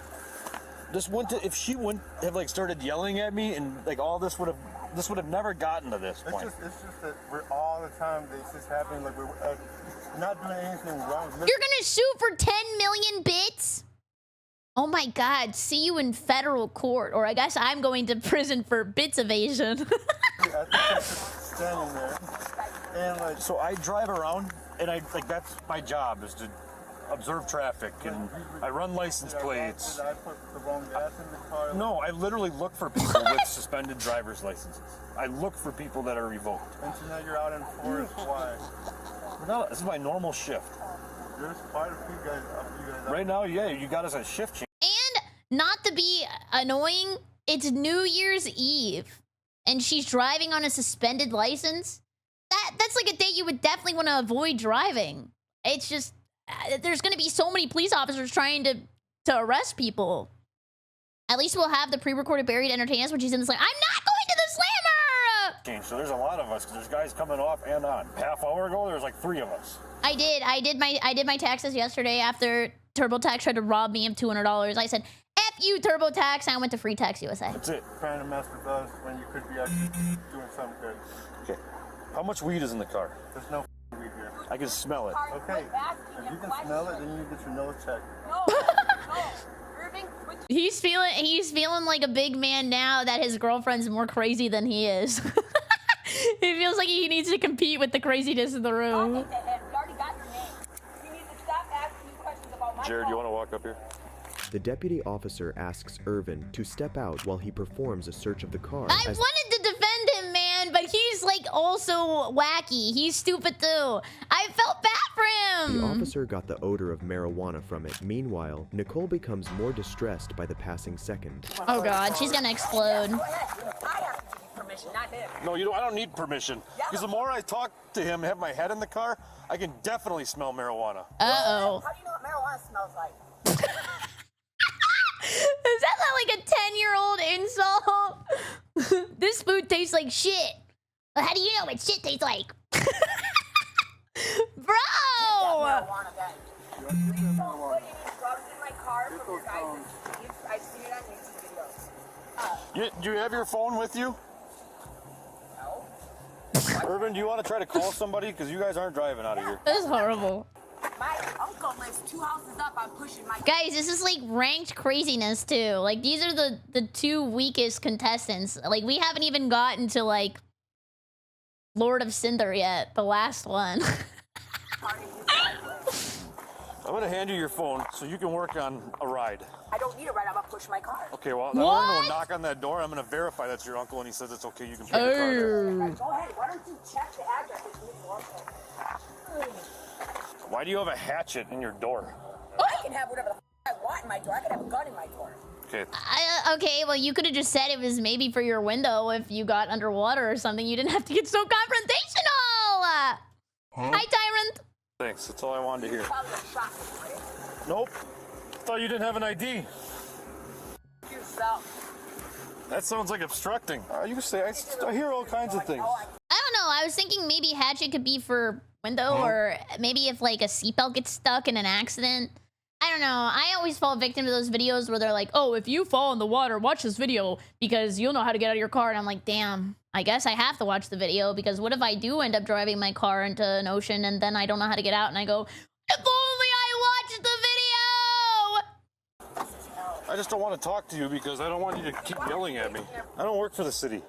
This wouldn't, if she wouldn't have started yelling at me and all this would have this would have never gotten to this point. It's just that we're all the time. It's just happening. Like we're not doing anything wrong. You're gonna sue for 10 million bits? Oh my God! See you in federal court, or I guess I'm going to prison for bits evasion. Standing there, and like, so I drive around, and that's my job, is to observe traffic, and I run license plates. Did I put the wrong gas in the car? No, I literally look for people with suspended driver's licenses. I look for people that are revoked. And so now you're out in forest. Why? No, this is my normal shift. There's quite a few guys. Right now, yeah, you got us a shift change. And not to be annoying, it's New Year's Eve, and she's driving on a suspended license. That's like a day you would definitely want to avoid driving. It's just there's going to be so many police officers trying to arrest people. At least we'll have the pre-recorded Barry to entertain us when she's in the slam. I'm not going to the slammer. So there's a lot of us, because there's guys coming off and on. Half hour ago, there was like 3 of us. I did my taxes yesterday after TurboTax tried to rob me of $200. I said, F you, TurboTax, and I went to Free Tax USA. That's it. Trying to mess with us when you could be actually doing something good. Okay. How much weed is in the car? There's no weed here. I can smell it. Okay. If you can smell it, then you need to get your nose checked. He's feeling like a big man now that his girlfriend's more crazy than he is. He feels like he needs to compete with the craziness in the room. Jared, you want to walk up here? The deputy officer asks Irvin to step out while he performs a search of the car. I wanted to defend him, man, but he's like also wacky. He's stupid too. I felt bad for him. The officer got the odor of marijuana from it. Meanwhile, Nicole becomes more distressed by the passing second. Oh God, she's gonna explode. No, I don't need permission. Because the more I talk to him, have my head in the car, I can definitely smell marijuana. Uh-oh. How do you know what marijuana smells like? Is that like a 10-year-old insult? This food tastes like shit. Well, how do you know what shit tastes like? Bro! Do you have your phone with you? No. Irvin, do you want to try to call somebody? Because you guys aren't driving out of here. This is horrible. My uncle lives 2 houses up. I'm pushing my... Guys, this is like ranked craziness too. Like these are the 2 weakest contestants. Like we haven't even gotten to like Lord of Cinder yet, the last one. I'm going to hand you your phone so you can work on a ride. I don't need a ride. I'm going to push my car. Okay, well, now I'm going to knock on that door. I'm going to verify that's your uncle, and he says it's okay. You can put your car there. Go ahead. Why don't you check the address? Why do you have a hatchet in your door? I can have whatever the I want in my door. I can have a gun in my door. Okay. Okay, well, you could have just said it was maybe for your window if you got underwater or something. You didn't have to get so confrontational. Hi, Tyrant. Thanks. That's all I wanted to hear. Nope. Thought you didn't have an ID. Yourself. That sounds like obstructing. You say I hear all kinds of things. I don't know. I was thinking maybe hatchet could be for window, or maybe if like a seatbelt gets stuck in an accident. I don't know. I always fall victim to those videos where they're like, oh, if you fall in the water, watch this video because you'll know how to get out of your car. And I'm like, damn, I guess I have to watch the video because what if I do end up driving my car into an ocean and then I don't know how to get out and I go, if only I watched the video. I just don't want to talk to you because I don't want you to keep yelling at me. I don't work for the city.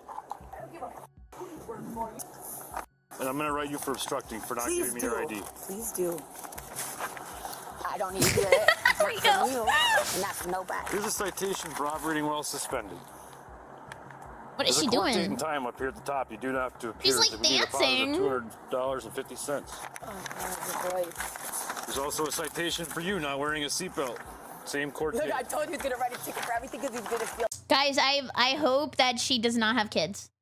And I'm going to write you for obstructing for not giving me your ID. Please do. I don't need to hear it. There you go. You, and not from nobody. Here's a citation for operating while suspended. What is she There's a court date doing? and time up here at the top. You do not have to appear. She's like dancing. $200.50. There's also a citation for you not wearing a seatbelt. Same court date. I told you he's gonna write a ticket for everything because he's gonna feel. Guys, I hope that she does not have kids,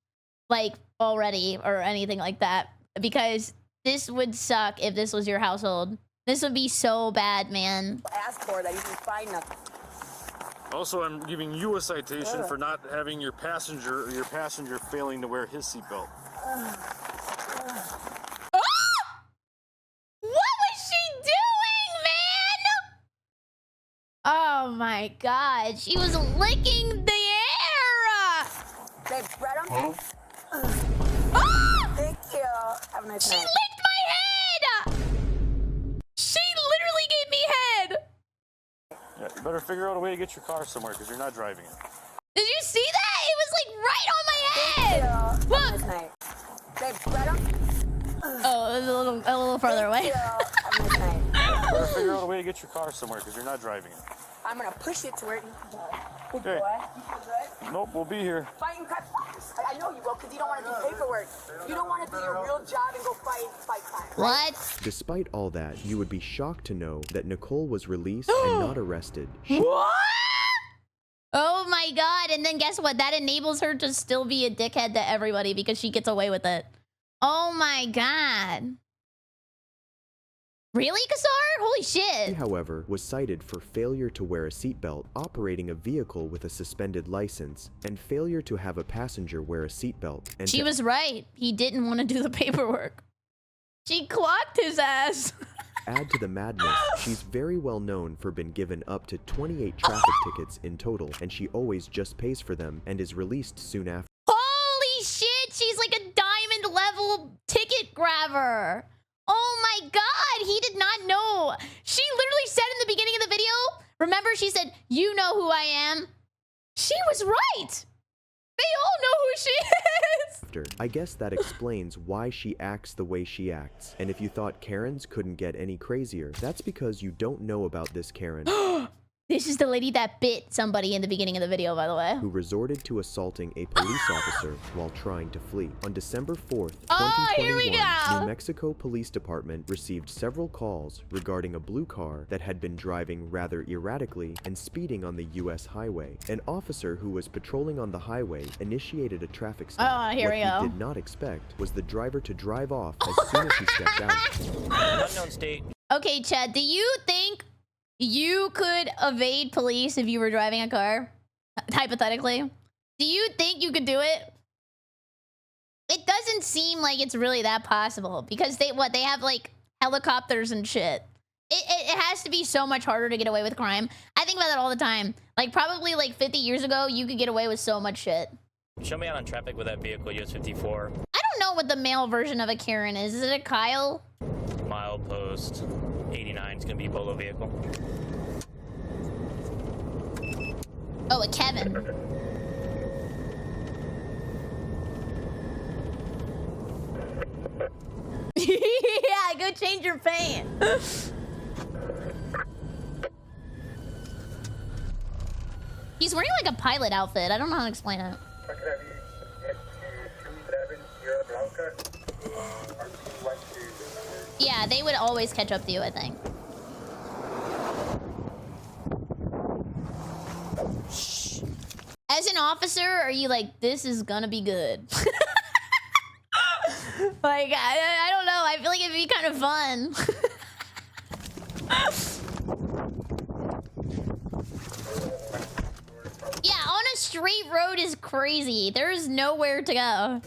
like already or anything like that, because this would suck if this was your household. This would be so bad, man. Ask for that you can find nothing. Also, I'm giving you a citation for not having your passenger failing to wear his seatbelt. What was she doing, man? Oh my God, she was licking the air. Babe, spread them. Ah! Thank you. Have a nice She night. licked my head! She literally gave me head! Yeah, you better figure out a way to get your car somewhere because you're not driving it. Did you see that? It was like right on my head! Have a Look! nice night. Babe, right on. Oh, it was a little further away. Have a nice night. You better figure out a way to get your car somewhere because you're not driving it. I'm gonna push it to where you can go. Good Okay. boy. You feel good? Nope, we'll be here. Fighting crime. I know you will, because you don't want to do paperwork. You don't want to do your real job and go fight crime. What? Despite all that, you would be shocked to know that Nicole was released and not arrested. What? Oh my god, and then guess what? That enables her to still be a dickhead to everybody because she gets away with it. Oh my god. Really, Kassar? Holy She, shit. however, was cited for failure to wear a seatbelt, operating a vehicle with a suspended license, and failure to have a passenger wear a seatbelt. And She was right. He didn't want to do the paperwork. She clocked his ass. add to the madness, she's very well known for being given up to 28 traffic tickets in total, and she always just pays for them and is released soon after. Holy shit, she's like a diamond level ticket grabber. Oh my god, he did not know. She literally said in the beginning of the video, remember she said, you know who I am? She was right. They all know who she is. I guess that explains why she acts the way she acts. And if you thought Karens couldn't get any crazier, that's because you don't know about this Karen. This is the lady that bit somebody in the beginning of the video, by the way. Who resorted to assaulting a police officer while trying to flee. On December 4th, Oh, here we 2021, go. New Mexico Police Department received several calls regarding a blue car that had been driving rather erratically and speeding on the U.S. highway. An officer who was patrolling on the highway initiated a traffic stop. Oh, here what we go. he did not expect was the driver to drive off as soon as he stepped out. Unknown state. Okay, Chad, do you think you could evade police if you were driving a car? Hypothetically. Do you think you could do it? It doesn't seem like it's really that possible because they have like helicopters and shit. It has to be so much harder to get away with crime. I think about that all the time. Like probably like 50 years ago, you could get away with so much shit. Show me out on traffic with that vehicle, US 54. I don't know what the male version of a Karen is. Is it a Kyle? Milepost 89 is gonna be a Bolo vehicle. Oh, a Kevin. Yeah, go change your paint. He's wearing like a pilot outfit. I don't know how to explain it. Yeah, they would always catch up to you, I think. Shh. As an officer, are you like, this is gonna be good? Like, I don't know. I feel like it'd be kind of fun. Yeah, on a straight road is crazy. There's nowhere to go.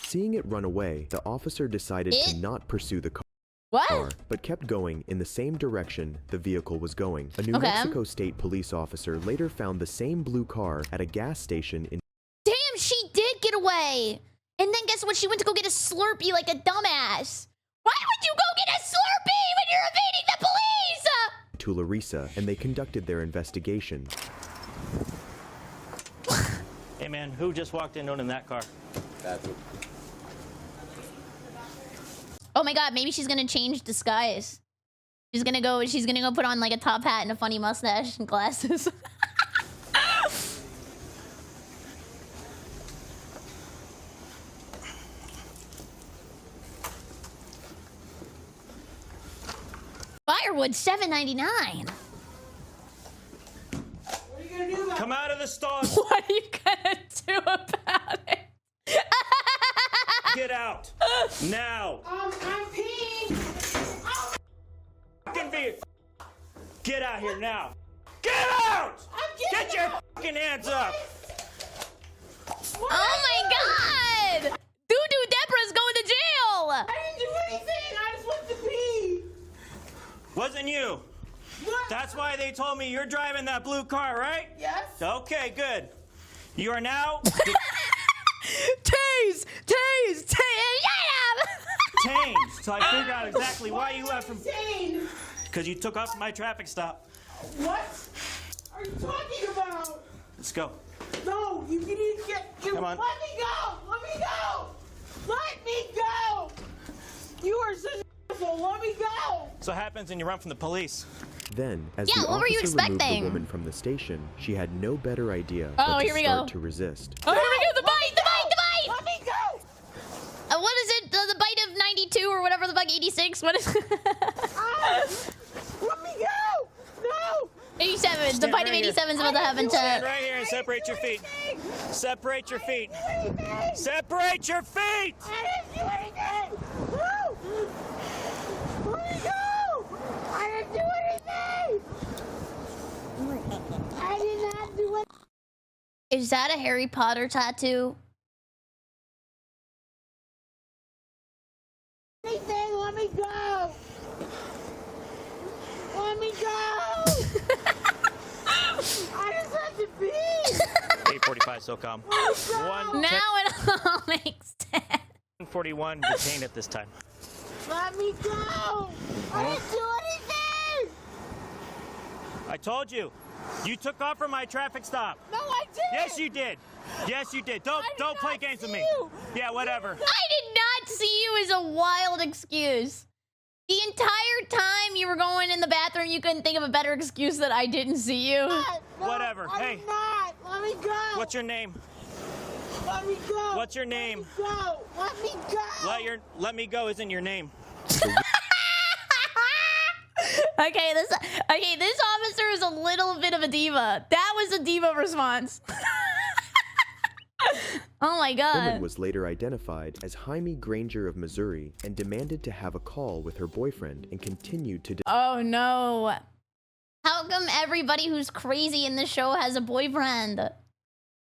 Seeing it run away, the officer decided to not pursue the car. What? But kept going in the same direction the vehicle was going. A New Okay. Mexico State police officer later found the same blue car at a gas station in. Damn, she did get away. And then guess what? She went to go get a Slurpee like a dumbass. Why would you go get a Slurpee when you're evading the police? Tullarisa, and they conducted their investigation. Hey man, who just walked in in that car? That's it. Oh my god, maybe she's gonna change disguise. She's gonna go put on like a top hat and a funny mustache and glasses. Firewood $7.99. Come out of the stall. What are you gonna do about it? Get out now. I'm peeing. Fucking vehicle. Get out here now. Get out! Get your fucking hands up. Oh my god! Doo-doo Deborah's going to jail! I didn't do anything. I just went to pee. Wasn't you. That's why they told me you're driving that blue car, right? Yes. Okay, good. You are now Tase! detained. So I figured out exactly why you left from. Detained. Because you took off my traffic stop. What are you talking about? Let's go. No, you need to get. Come on. Let me go. Let me go. Let me go. You are such an asshole. Let me go. So what happens when you run from the police? Then, as Yeah, the what were you officer removed the expecting? woman from the station, she had no better idea Oh, but here to we start go. to resist. Oh, here we go. The bite! Let me go. What is it? The bite of 92 or whatever the fuck, 86? What is Let me go. No. 87. The Stand bite of right here. 87 is about to happen Stand to. right here and separate your feet. Separate your feet. Separate your feet! I didn't do anything. No. Let me go. I didn't do anything. I did not do it. Is that a Harry Potter tattoo? Anything. Let me go. Let me go. I just have to pee. 845 SOCOM. Now it all makes sense. 141 detained at this time. Let me go. I didn't do anything. I told you. You took off from my traffic stop. No, I didn't. Yes, you did. Yes, you did. Don't play games with me. you. Yeah, whatever. I did not see you as a wild excuse. The entire time you were going in the bathroom, you couldn't think of a better excuse that I didn't see you. No, Whatever. I Hey. did not. Let me go. What's your name? Let me go. What's your name? Go. Let me go. Let me go isn't your name. Okay, this officer is a little bit of a diva. That was a diva response. Oh my The woman god. was later identified as Jaime Granger of Missouri and demanded to have a call with her boyfriend and continued to Oh no. How come everybody who's crazy in this show has a boyfriend?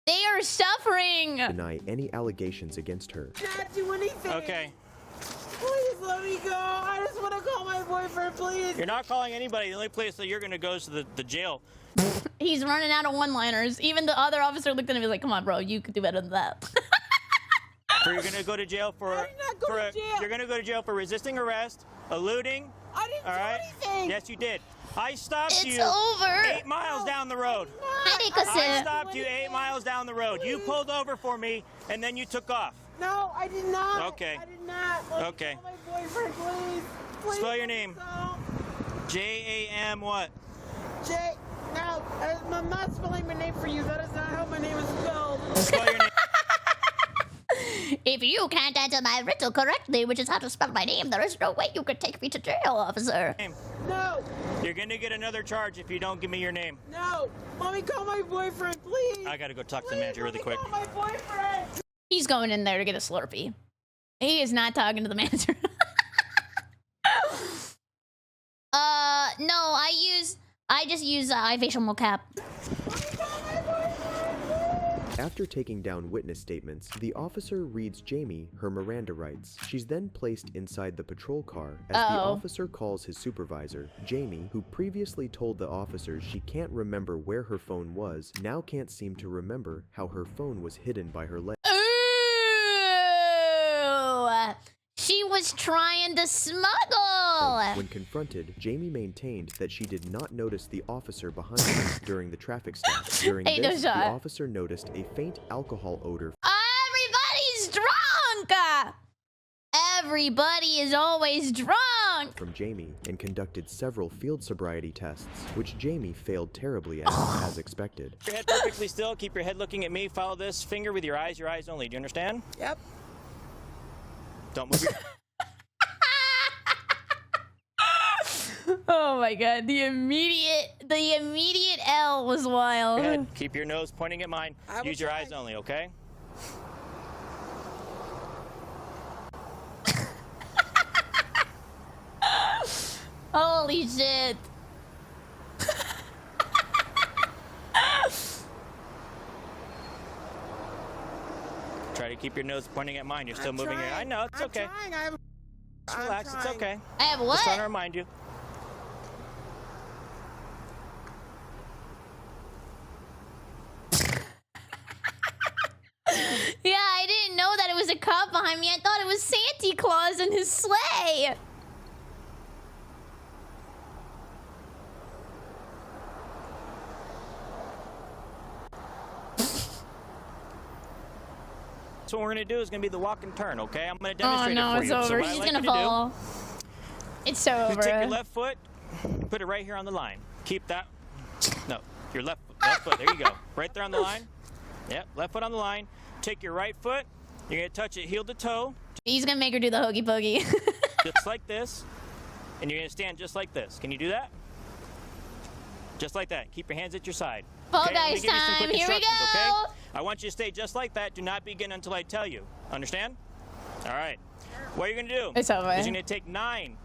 They are suffering. deny any allegations against her. Not do anything. Okay. Please let me go. I just want to call my boyfriend, please. You're not calling anybody. The only place that you're going to go is to the jail. He's running out of one-liners. Even the other officer looked at him and was like, come on, bro, you could do better than that. So you're going to go to jail for... I did not go to jail. You're going to go to jail for resisting arrest, eluding. I didn't All do right? anything. Yes, you did. I stopped It's you over. 8 miles down the road. I Hi, stopped you 8 miles down the road. You pulled over for me, and then you took off. No, I did not. Okay. I did not. Let Okay. me call my boyfriend, please. Please. Spell your name. Don't. J-A-M what? Jay. No, I'm not spelling my name for you. That is not how my name is spelled. Spell your name. If you can't answer my riddle correctly, which is how to spell my name, there is no way you could take me to jail, officer. No. You're going to get another charge if you don't give me your name. No. Let me call my boyfriend, please. I got to go talk to the manager really quick. Call my boyfriend. He's going in there to get a Slurpee. He is not talking to the manager. No, I just use eye facial mocap. After taking down witness statements, the officer reads Jamie her Miranda rights. She's then placed inside the patrol car as the officer calls his supervisor. Jamie, who previously told the officers she can't remember where her phone was, now can't seem to remember how her phone was hidden by her leg. Ooh! She was trying to smuggle! When confronted, Jamie maintained that she did not notice the officer behind her during the traffic stop. During Hey, no this, the shot. officer noticed a faint alcohol odor Everybody's drunk! Everybody is always drunk! from Jamie and conducted several field sobriety tests, which Jamie failed terribly at, as expected. Keep your head perfectly still. Keep your head looking at me. Follow this finger with your eyes only. Do you understand? Yep. Don't move your... Oh my god, the immediate L was wild. head. Keep your nose pointing at mine. I will Use your try. eyes only, okay? Holy shit. Try to keep your nose pointing at mine. You're still I'm moving your... I trying. know, it's I'm okay. Trying. Just relax, it's okay. I have Just trying to what? remind you. was a cop behind me. I thought it was Santa Claus and his sleigh. So what we're gonna do is gonna be the walk and turn, okay? I'm gonna demonstrate it for you. Oh no, it's over. So She's gonna fall. It's so over. Take your left foot, put it right here on the line. Keep that. No, your left foot. There you go. Right there on the line. Yep, left foot on the line. Take your right foot. You're gonna touch it heel to toe. He's gonna make her do the hokey pokey. Just like this. And you're gonna stand just like this. Can you do that? Just like that. Keep your hands at your side. Fall Okay, guys time. Here we go. Okay? I want you to stay just like that. Do not begin until I tell you. Understand? All right. What you're gonna do It's over. is you're gonna take 9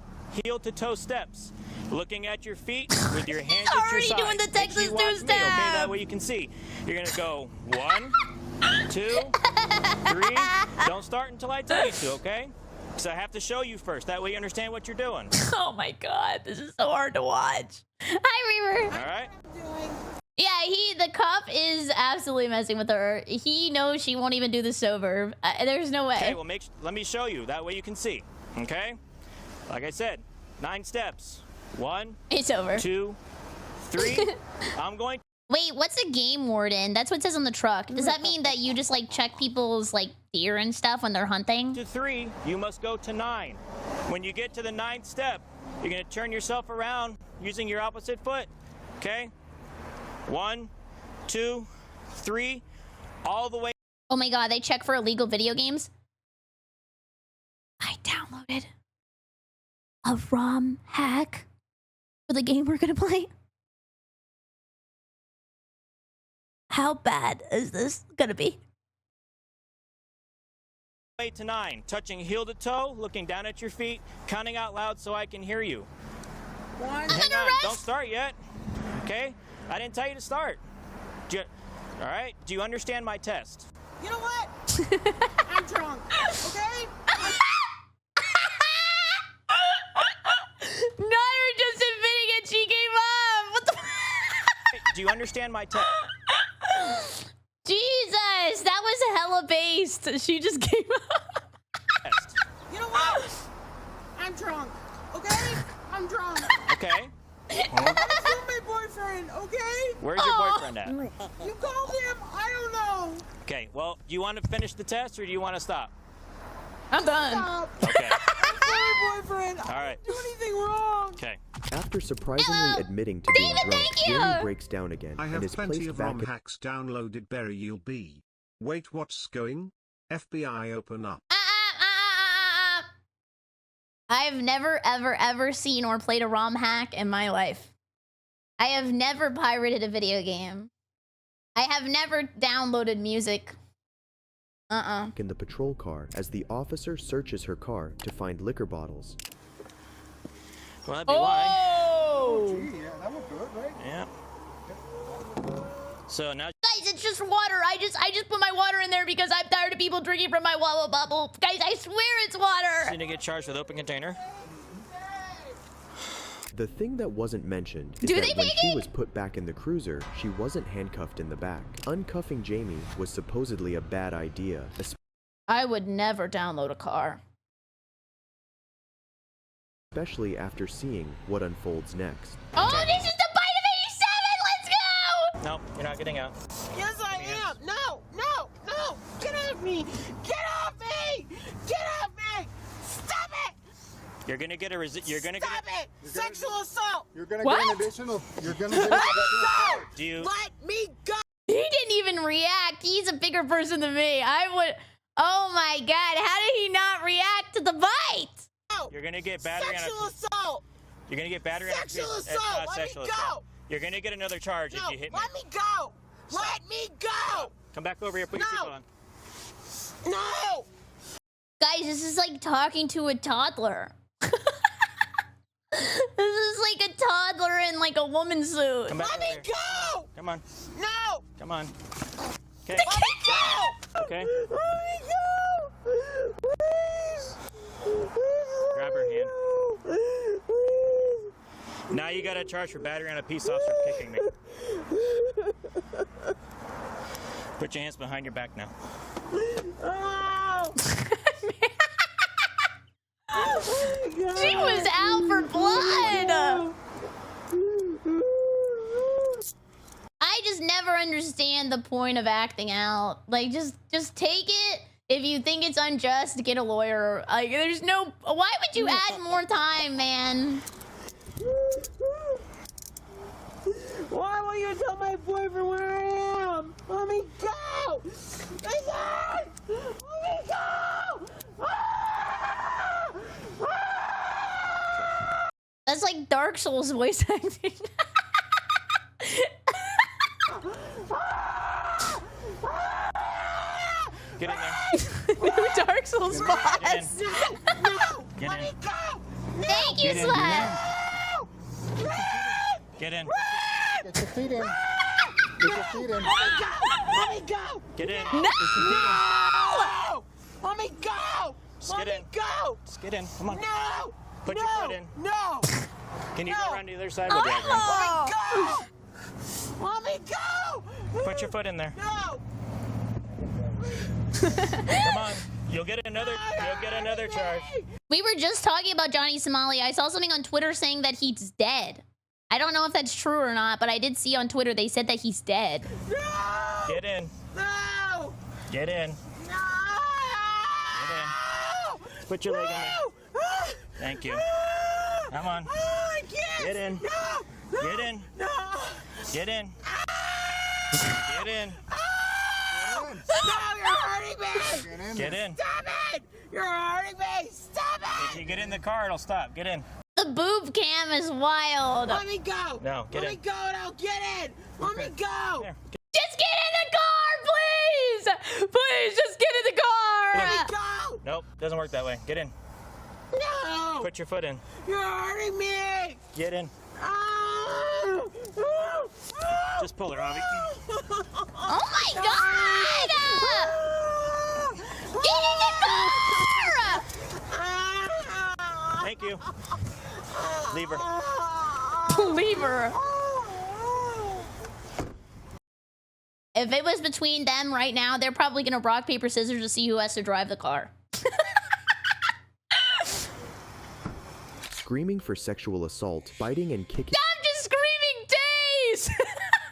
heel to toe steps, looking at your feet with your hands at your Already side. doing the Make sure Texas you watch me, two-step. Okay, that way you can see. You're gonna go 1, 2, 3. Don't start until I tell you to. Okay? Because I have to show you first. That way you understand what you're doing. Oh my god, this is so hard to watch. Hi, Reaver. All right. Yeah, the cop is absolutely messing with her. He knows she won't even do the sober. There's no way. Okay, well, let me show you. That way you can see. Okay? Like I said, 9 steps. 1, It's over. 2, 3. I'm going. Wait, what's a game warden? That's what it says on the truck. Does that mean that you just like check people's like deer and stuff when they're hunting? To 3, you must go to 9. When you get to the 9th step, you're gonna turn yourself around using your opposite foot. Okay? 1, 2, 3, all the way. Oh my god, they check for illegal video games? I downloaded a ROM hack for the game we're gonna play. How bad is this gonna be? Way to 9, touching heel to toe, looking down at your feet, counting out loud so I can hear you. I'm Hang under on, arrest. don't start yet. Okay? I didn't tell you to start. All right? Do you understand my test? You know what? I'm drunk, okay? Naira just admitting it, she gave up! What the Do you understand my test? Jesus, that was hella based. She just gave up. You know what? I'm drunk, okay? I'm drunk. Okay. I'm still my boyfriend, okay? Where's your boyfriend at? You called him? I don't know. Okay, well, do you want to finish the test or do you want to stop? I'm done. Stop. Okay. I'm sorry, boyfriend. All right. I didn't do anything wrong. Okay. After surprisingly Hello. admitting to being David, drunk, thank you. Jamie breaks down again I and have is plenty placed of back ROM at hacks downloaded. Berry, you'll be. Wait, what's going? FBI, open up. I've never, ever, ever seen or played a ROM hack in my life. I have never pirated a video game. I have never downloaded music. in the patrol car as the officer searches her car to find liquor bottles. Well, that'd be why. Oh! Gee, yeah, that would good, right? Yeah. So now. Guys, it's just water. I just put my water in there because I'm tired of people drinking from my Wawa bubble. Guys, I swear it's water. Need to get charged with open container. The thing that wasn't mentioned is Do that they when make she it? was put back in the cruiser, she wasn't handcuffed in the back. Uncuffing Jamie was supposedly a bad idea, I would never download a car. especially after seeing what unfolds next. Oh, this is the bite of 87. Let's go. Nope, you're not getting out. Yes, I am. No, no, no. Get off me. Get off me. Get off me. Stop it. You're gonna get a you're gonna Stop get it. Sexual assault. You're gonna What? get an additional. You're gonna get an Let me additional. go. Do you? Let me go. He didn't even react. He's a bigger person than me. I would. Oh my God! How did he not react to the bite? You're gonna get battery Sexual on a. assault. You're gonna get battery Sexual on a. assault. Let me sexual go. assault. You're gonna get another charge No, if you hit me. let me go. Let me go. Come back over here. Put your No. seatbelt on. No. Guys, this is like talking to a toddler. This is like a toddler in like a woman's suit. Come back Let over me here. go. Come on. No. Come on. Okay. Let me go. Okay. Let me go. Please. Grab her hand. Now you got a charge for battery on a peace officer kicking me. Put your hands behind your back now. Oh. She was out for blood. I just never understand the point of acting out. Like, just take it. If you think it's unjust, get a lawyer. Like, there's no. Why would you add more time, man? Why won't you tell my boyfriend where I am? Let me go! Listen! Let me go! That's like Dark Souls voice acting. Get in there. New Dark Souls boss. No! Get Let in. me go! Thank you, Get in, Slap. Get in. Get your feet in. Get your feet in. Let me go! Get in. No! Let me go! Just Let get me in. go! Just get in. Come on. No! Put your foot in. No! Can you No. go around to the other side with the Oh. Let me go! Put your foot in there. No! Come on. You'll get another charge. We were just talking about Johnny Somali. I saw something on Twitter saying that he's dead. I don't know if that's true or not, but I did see on Twitter they said that he's dead. No! Get in. No! Get in. No! Get in. Put your leg in there. Thank you. Come on. I can't! Get in. No! Get in. No! Get in. Get in. Stop! You're hurting me! Get in. Stop it! You're hurting me! Stop If it! you get in the car, it'll stop. Get in. The boob cam is wild. Let me go! No, get Let in. me go and I'll get in! Let me go! Here. Just get in the car, please! Please, just get in the car! Let me go! Nope, doesn't work that way. Get in. No! Put your foot in. You're hurting me! Get in. Ah! Just pull her, Avi. Oh my god! Get in the car! Thank you. Leave her. Leave her. If it was between them right now, they're probably gonna rock, paper, scissors to see who has to drive the car. Screaming for sexual assault, biting and kicking I'm just screaming days!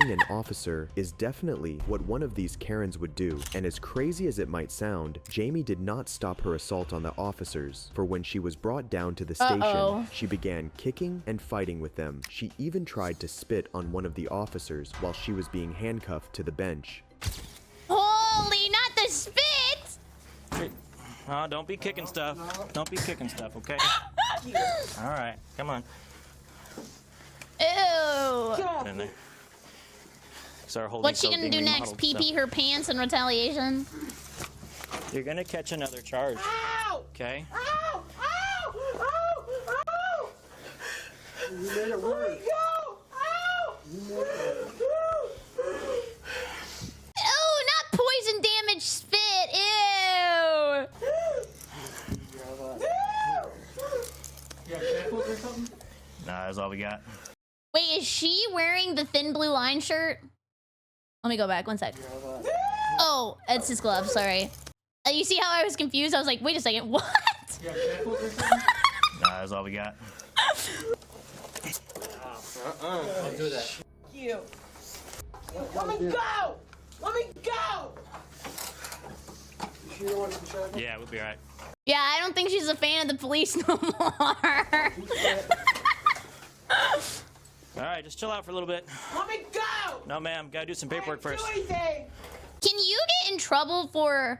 an officer is definitely what one of these Karens would do, and as crazy as it might sound, Jamie did not stop her assault on the officers, for when she was brought down to the station, she began kicking and fighting with them. She even tried to spit on one of the officers while she was being handcuffed to the bench. Holy, not the spit! Oh, don't be kicking stuff. Don't be kicking stuff, okay? All right, come on. Ew. Get in there. So our holding What's she cell's gonna being do next? remodeled, Pee-pee her pants in retaliation? so You're gonna catch another charge. Ow! Okay? Ow! Ow! Ow! Ow! You made it worse. Go! Ow! Ew, not poison damage spit. Ew. Nah, that's all we got. Wait, is she wearing the thin blue line shirt? Let me go back 1 sec. Oh, it's his glove, sorry. You see how I was confused? I was like, wait a second, what? Nah, that's all we got. I'll do that. You. Let me go! Let me go! Yeah, we'll be all right. Yeah, I don't think she's a fan of the police no more. All right, just chill out for a little bit. Let me go! No, ma'am, gotta do some paperwork first. Do anything! Can you get in trouble for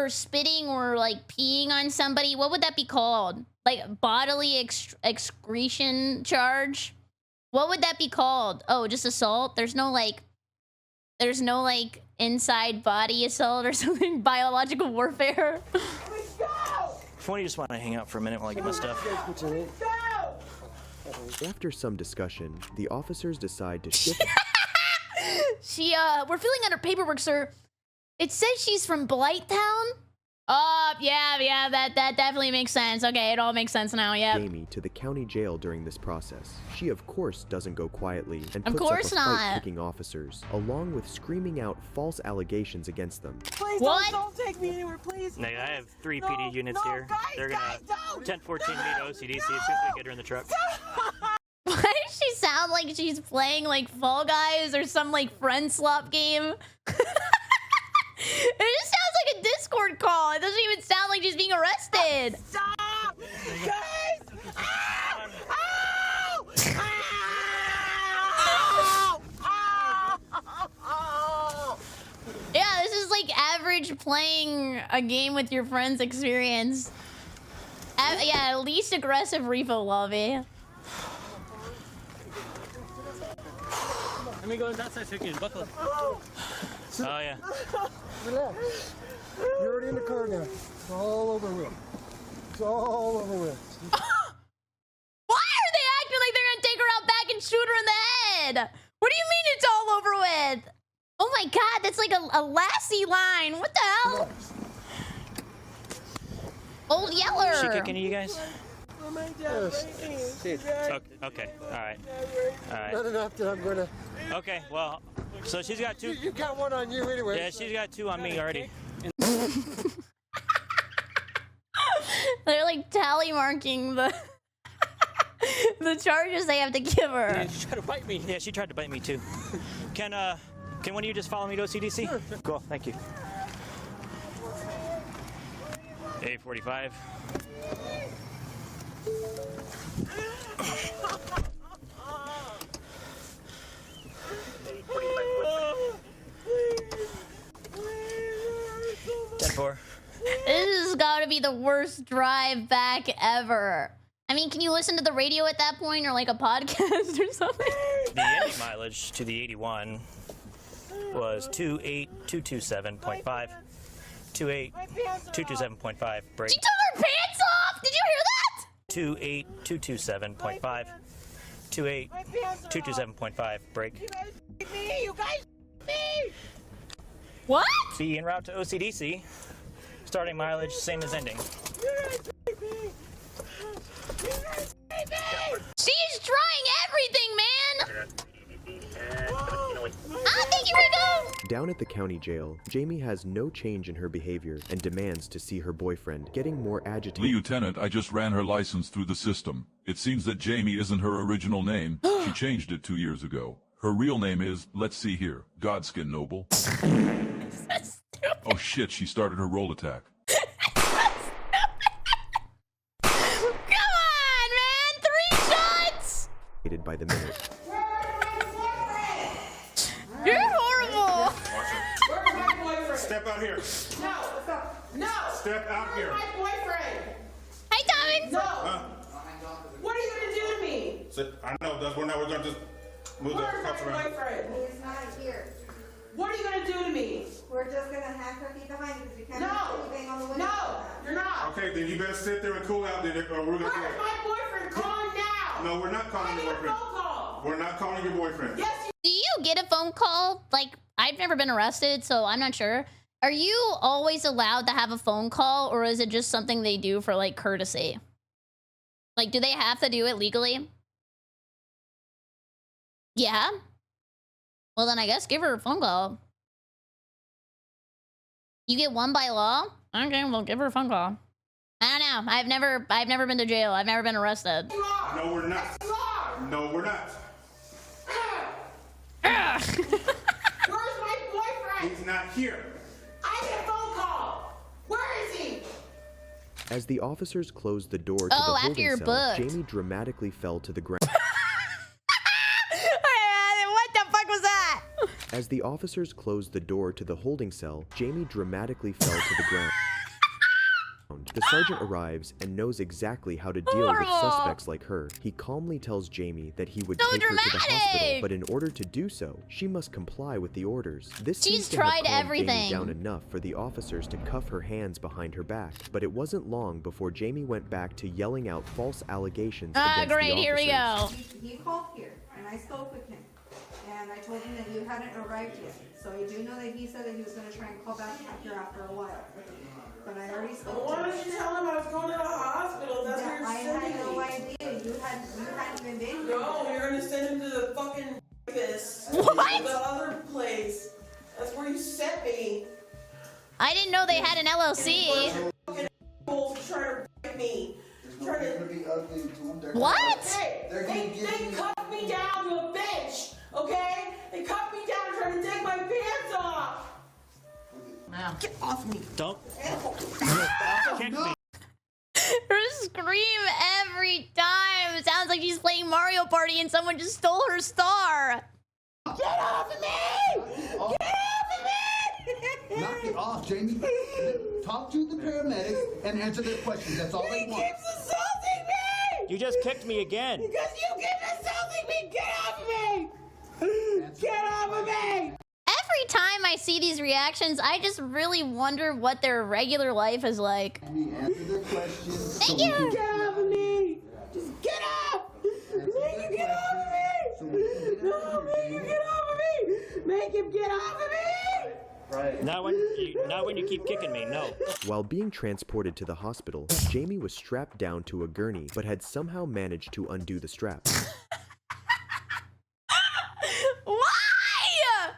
spitting or like peeing on somebody? What would that be called? Like bodily excretion charge? What would that be called? Oh, just assault? There's no like inside body assault or something? Biological warfare? If you just want to hang out for a minute while I get my stuff. After some discussion, the officers decide to shift. We're filling out her paperwork, sir. It says she's from Blighttown. Yeah, that definitely makes sense. Okay, it all makes sense now, yeah. Jamie to the county jail during this process. She of course doesn't go quietly and Of puts course up a fight not. kicking officers, along with screaming out false allegations against them. Please don't take me anywhere, please. I have 3 PD units here. They're gonna 10-14 meet OCDC as soon as we get her in the truck. Why does she sound like she's playing like Fall Guys or some like friend swap game? It just sounds like a Discord call. It doesn't even sound like she's being arrested. Stop! Guys! Ow! Ow! Ow! Yeah, this is like average playing a game with your friends experience. Yeah, least aggressive refill lobby. Let me go in that side so you can buckle. Oh yeah. Relax. You're already in the car now. It's all over with. It's all over with. Why are they acting like they're gonna take her out back and shoot her in the head? What do you mean it's all over with? Oh my god, that's like a Lassie line. What the hell? Old Yeller. Is she kicking you guys? Yes. Okay. All right. Not enough that I'm gonna. Okay. Well, so she's got 2. You got one on you anyway. Yeah, she's got 2 on me already. They're like tally marking the the charges they have to give her. Yeah, she tried to bite me. Yeah, she tried to bite me too. Can one of you just follow me to OCDC? Sure. Cool. Thank you. 8:45. This has got to be the worst drive back ever. I mean, can you listen to the radio at that point or like a podcast or something? The ending mileage to the 81 was 28227.5. 28227.5. Break. She took her pants off! Did you hear that? 28227.5. 28227.5. Break. You guys me! What? Be en route to OCDC. Starting mileage, same as ending. She's trying everything, man! Thank you, Rico! Down at the county jail, Jamie has no change in her behavior and demands to see her boyfriend, getting more agitated. Lieutenant, I just ran her license through the system. It seems that Jamie isn't her original name. She changed it 2 years ago. Her real name is, let's see here, Godskin Noble. Oh shit, she started her roll attack. Come on, man! 3 shots! By the minute. You're horrible! Where's my boyfriend? Step out here. No! No! Step out here. Where's my boyfriend? Hi, Tommy! No! What are you gonna do to me? I know, that's when we're gonna just move the Where's cups my around. boyfriend? He's not here. What are you gonna do to me? We're just gonna handcuff you behind because we can't No! put anything on the window. No! You're not! Okay, then you better sit there and cool out then, or we're gonna Where's my boyfriend? Call him now! No, we're not calling I need your a boyfriend. phone call! We're not calling your boyfriend. Yes, you Do you get a phone call? Like, I've never been arrested, so I'm not sure. Are you always allowed to have a phone call, or is it just something they do for, like, courtesy? Like, do they have to do it legally? Yeah? Well, then I guess give her a phone call. You get one by law? Okay, well, give her a phone call. I don't know. I've never been to jail. I've never been arrested. are! No, we're not. You are! No, we're not. Where's my boyfriend? He's not here. I need a phone call! Where is he? As the officers closed the door to Oh, the after holding you're cell, booked. Jamie dramatically fell to the ground. What the fuck was that? As the officers closed the door to the holding cell, Jamie dramatically fell to the ground. The sergeant arrives and knows exactly how to deal with Horrible. suspects like her. He calmly tells Jamie that he would So take her to the hospital, dramatic. but in order to do so, she must comply with the orders. This She's seems to have tried calmed everything. Jamie down enough for the officers to cuff her hands behind her back, but it wasn't long before Jamie went back to yelling out false allegations against Great, the here we officers. go. He called here, and I spoke with him, and I told him that you hadn't arrived yet. So I do know that he said that he was going to try and call back here after a while. But I already spoke to Why her. don't you tell him I was going to the hospital? That's where you're I sending had no me. idea. You hadn't been there. No, you're gonna send him to the fucking this. What? The other place. That's where you sent me. I didn't know they had an LLC. Fucking assholes trying to break me. What? Hey, they cuffed me down to a bench, okay? They cuffed me down trying to take my pants off. Get off me. Don't kick me. Her scream every time. It sounds like she's playing Mario Party and someone just stole her star. Get off of me! Get off of me! Knock it off, Jamie. Talk to the paramedics and answer their questions. That's all they want. He keeps assaulting me! You just kicked me again. Because you keep assaulting me! Get off of me! Get off of me! Every time I see these reactions, I just really wonder what their regular life is like. Answer their questions. Thank you. Get off of me! Just get off! Make him get off of me! No, make him get off of me! Make him get off of me! Right. Not when you keep kicking me. No. While being transported to the hospital, Jamie was strapped down to a gurney, but had somehow managed to undo the strap. Why?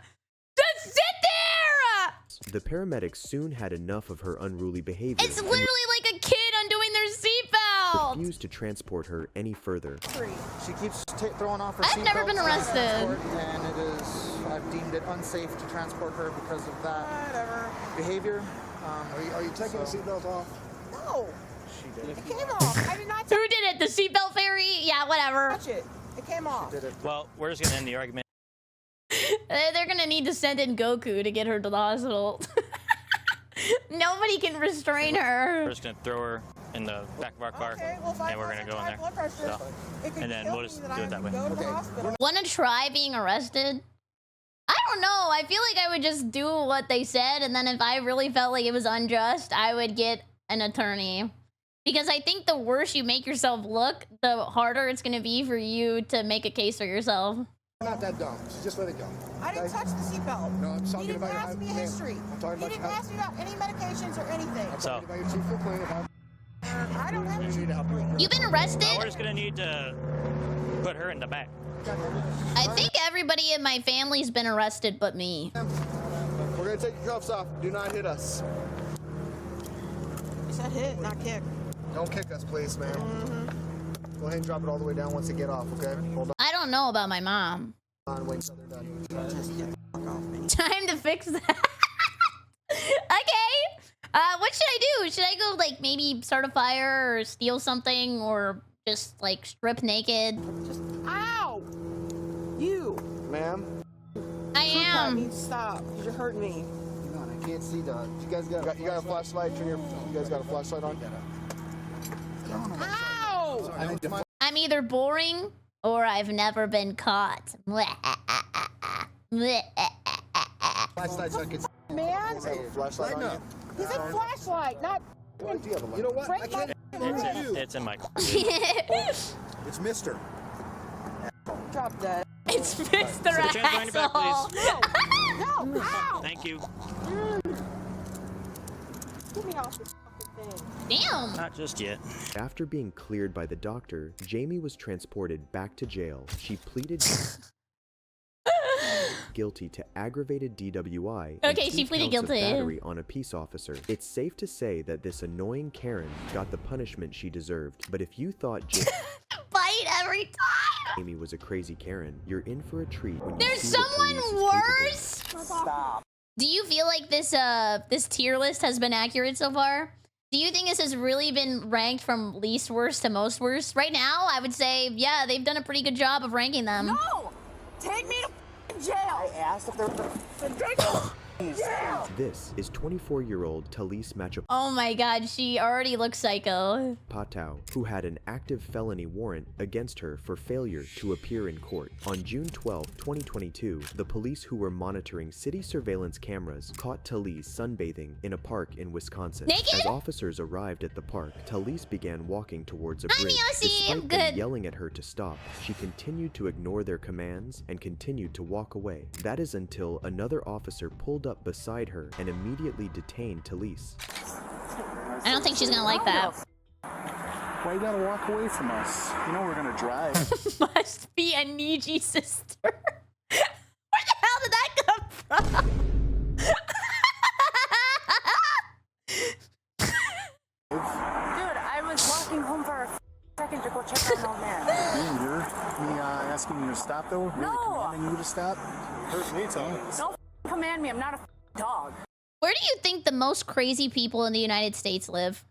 Just sit there! The paramedics soon had enough of her unruly behavior. It's literally like a kid undoing their seatbelt. Refused to transport her any further. She keeps throwing off her I've never been arrested. And I've deemed it unsafe to transport her because of that behavior. Are you taking the seatbelt off? No! She did. It came off! I did not Who did it? The seatbelt fairy? Yeah, whatever. touch it! It came off! Did it. Well, we're just gonna end the argument. They're gonna need to send in Goku to get her to the hospital. Nobody can restrain her. We're just gonna throw her in the back of our car, Okay, well, and we're gonna go in there. blood pressure. So, It could and then kill we'll me just that do I it that way. go to the hospital. Wanna try being arrested? I don't know. I feel like I would just do what they said, and then if I really felt like it was unjust, I would get an attorney. Because I think the worse you make yourself look, the harder it's gonna be for you to make a case for yourself. Not that dumb. Just let it go. I didn't touch the seatbelt. No, I'm He talking didn't about ask me a history. I'm talking He about didn't ask me about any medications or anything. I'm So- talking about your chief complaint. I don't have You need to help you. You've been arrested? We're just gonna need to put her in the back. I think everybody in my family's been arrested but me. We're gonna take your cuffs off. Do not hit us. You said hit, not kick. Don't kick us, please, man. Go ahead and drop it all the way down once they get off, okay? Hold I don't know about my mom. on, wait until they're done. Just get the fuck off me. Time to fix that. Okay. What should I do? Should I go like maybe start a fire or steal something or just like strip naked? Just, ow! You! Ma'am? I You am. stop. You're hurting me. Hang on, I can't see the. You guys got a flashlight? Turn your. You guys got a flashlight on? Ow! I think the I'm either boring or I've never been caught. flashlight so I can see. Man! Have a flashlight on you? He said flashlight, not. Why do you have a light? You know what? I can't. It's in my. It's Mister. Drop dead. It's Mr. So the chair's going back, Asshole. No! No! Ow! Thank you. Get me off this fucking thing. Damn. Not just yet. After being cleared by the doctor, Jamie was transported back to jail. She pleaded guilty to aggravated DWI and Okay, she 2 pleaded counts of guilty. battery on a peace officer. It's safe to say that this annoying Karen got the punishment she deserved. But if you thought Bite every time. Jamie was a crazy Karen, you're in for a treat. When you There's see what someone police is capable of. worse. Stop. Do you feel like this tier list has been accurate so far? Do you think this has really been ranked from least worst to most worst? Right now, I would say, yeah, they've done a pretty good job of ranking them. No! Take me to f***ing jail! I asked if they're jail! This is 24-year-old Talise Oh my god, she already looks psycho. Patau, who had an active felony warrant against her for failure to appear in court. On June 12, 2022, the police who were monitoring city surveillance cameras caught Talise sunbathing in a park in Wisconsin. Naked? As officers arrived at the park, Talise began walking towards a bridge. Yossi, I'm Despite them good. yelling at her to stop, she continued to ignore their commands and continued to walk away. That is until another officer pulled up beside her and immediately detained Talise. I don't think she's gonna like that. Why you gotta walk away from us? You know we're gonna drive. Must be a Niji sister. Where the hell did that come from? Dude, I was walking home for a second to go check on an old man. You're me asking you to stop though? Really No. commanding you to stop? Hurt me, Tony. Don't command me. I'm not a dog. Where do you think the most crazy people in the United States live?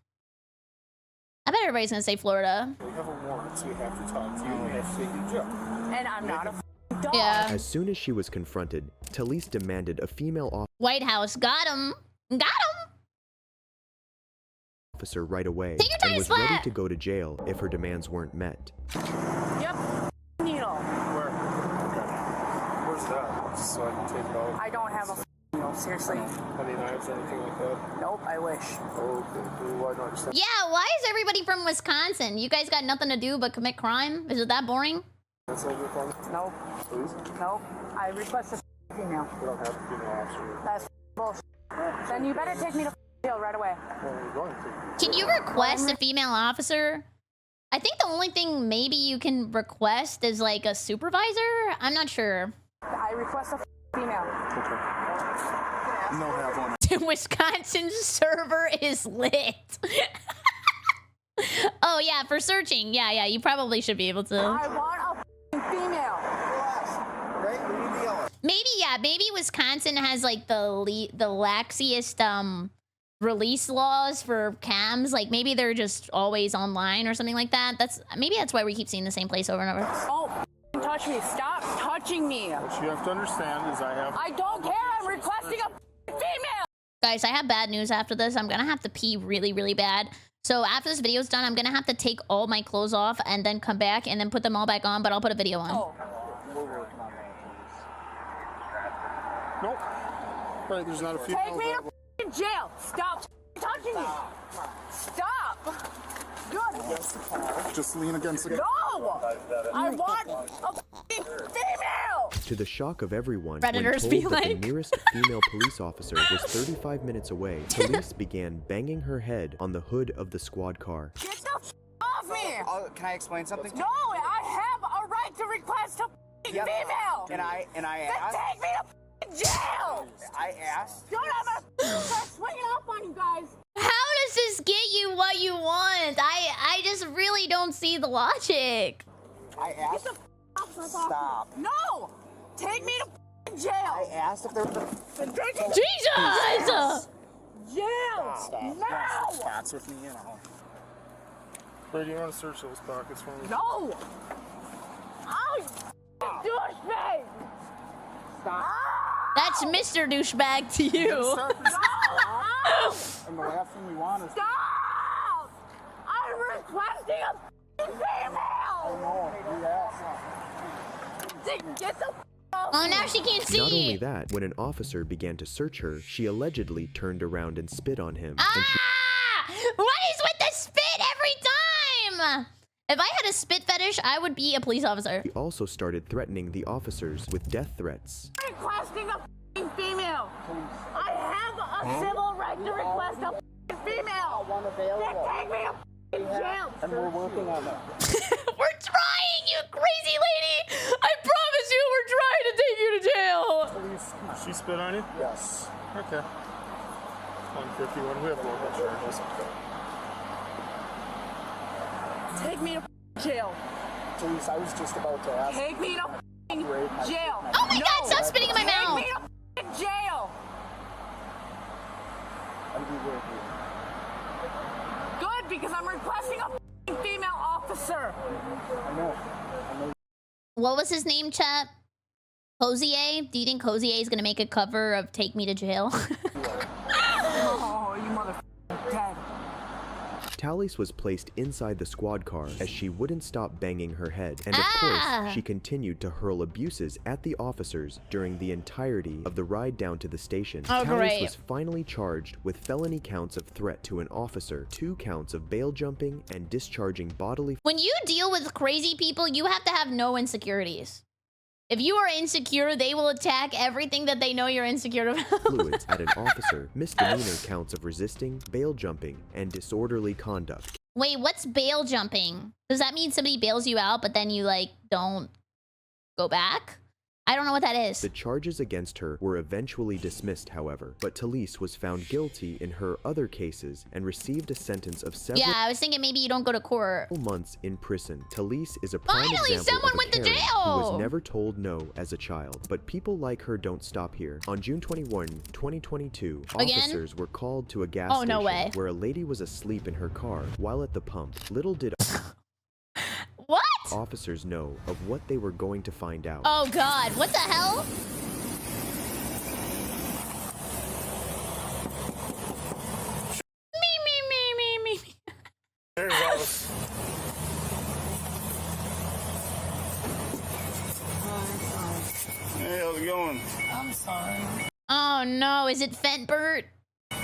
I bet everybody's gonna say Florida. We have a warrant, so we have to talk to you. We have to take you to jail. And I'm not a dog. Yeah. As soon as she was confronted, Talise demanded a female White House got him. Got him. officer right away Take your time and was to ready slap. to go to jail if her demands weren't met. Yep. Needle. Where? Okay. Where's that? Just so I can take it out. I don't have a needle. Seriously. Any knives or anything like that? Nope. I wish. Oh, okay. Why not just... Yeah, why is everybody from Wisconsin? You guys got nothing to do but commit crime? Is it that boring? That's over for me? Nope. Please? Nope. I request a female. We don't have a female officer. That's bullshit. Then you better take me to jail right away. Well, we're going to. Can you request a female officer? I think the only thing maybe you can request is like a supervisor. I'm not sure. I request a female. Okay. No have one. Wisconsin's server is lit. Oh yeah, for searching. Yeah, you probably should be able to. I want a female. Maybe Wisconsin has like the laxiest release laws for cams. Like maybe they're just always online or something like that. Maybe that's why we keep seeing the same place over and over. Oh, touch me. Stop touching me. What you have to understand is I don't care. I'm requesting a female. Guys, I have bad news after this. I'm gonna have to pee really, really bad. So after this video's done, I'm gonna have to take all my clothes off and then come back and then put them all back on, but I'll put a video on. Oh. Nope. Right, there's not a female. Take me to jail. Stop touching me. Stop. Good. Just lean against the... No. I want a female. To the shock of everyone, Predators when be told that like- the nearest female police officer was 35 minutes away, police began banging her head on the hood of the squad car. Get the off me. Can I explain something? No, I have a right to request a female. And I Then asked. take me to jail. I asked. Don't ever start swinging up on you guys. How does this get you what you want? I just really don't see the logic. I asked. Stop. No. Take me to jail. I asked if there was a... Jesus! Jail. Stop. No. Spots with me, you know. Where do you want to search those pockets for me? No. Oh, douchebag. Stop. That's Mr. Douchebag to you. And the last thing we want is... Stop! I'm requesting a female! No, do that. Get the Oh, now she can't see. Not only that, when an officer began to search her, she allegedly turned around and spit on him. And she What is with the spit every time? If I had a spit fetish, I would be a police officer. also started threatening the officers with death threats. requesting a female! I have a civil right to request a female! Then take me to jail! And we're working on that. We're trying, you crazy lady! I promise you we're trying to take you to jail! She spit on you? Yes. Okay. 151. We have local charges. Take me to jail! Police, I was just about to ask. Take me to jail! Oh my god, stop spitting in my mouth! Take me to jail! I'll be with you. Good, because I'm requesting a female officer! I know. What was his name, chat? Hosier? Do you think Hosier is gonna make a cover of Take Me to Jail? Oh, you mother dead. Talise was placed inside the squad car as she wouldn't stop banging her head, and of course, she continued to hurl abuses at the officers during the entirety of the ride down to the station. Oh, Talise great. was finally charged with felony counts of threat to an officer, 2 counts of bail jumping, and discharging bodily When you deal with crazy people, you have to have no insecurities. If you are insecure, they will attack everything that they know you're insecure about. Fluids at an officer, misdemeanor counts of resisting, bail jumping, and disorderly conduct. Wait, what's bail jumping? Does that mean somebody bails you out, but then you, like, don't go back? I don't know what that is. The charges against her were eventually dismissed, however, but Talise was found guilty in her other cases and received a sentence of several Yeah, I was thinking maybe you don't go to court. months in prison. Talise is a prime Finally, example someone of a went to Karen jail! who was never told no as a child. But people like her don't stop here. On June 21, 2022, Again? officers were called to a gas Oh, station no way. where a lady was asleep in her car while at the pump. Little did What? officers know of what they were going to find out. Oh god, what the hell? Me. There's Alice. Hey, how's it going? I'm sorry. Oh no, is it Fentbert? I've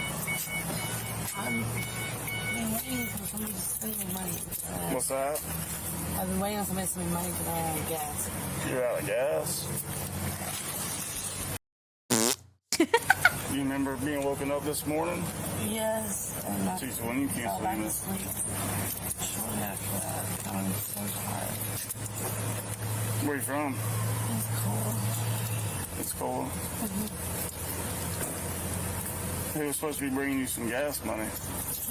been waiting for somebody to send me money. What's that? I've been waiting on somebody to send me money because I ran out of gas. You're out of gas? You remember being woken up this morning? Yes. And Jeez, when you can't fell back sleep. asleep. Shortly after that, I'm so tired. Where you from? It's cold. It's cold. He was supposed to be bringing you some gas money.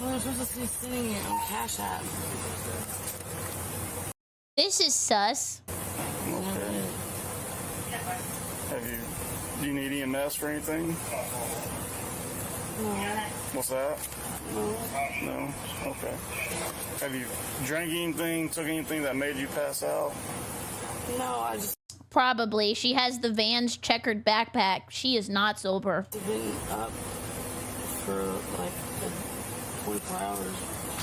Well, I'm supposed to be sitting it on Cash App. This is sus. Okay. Do you need EMS for anything? No. What's that? No. No? Okay. Have you drank anything, took anything that made you pass out? No, I just Probably. She has the Vans checkered backpack. She is not sober. been up for like 24 hours.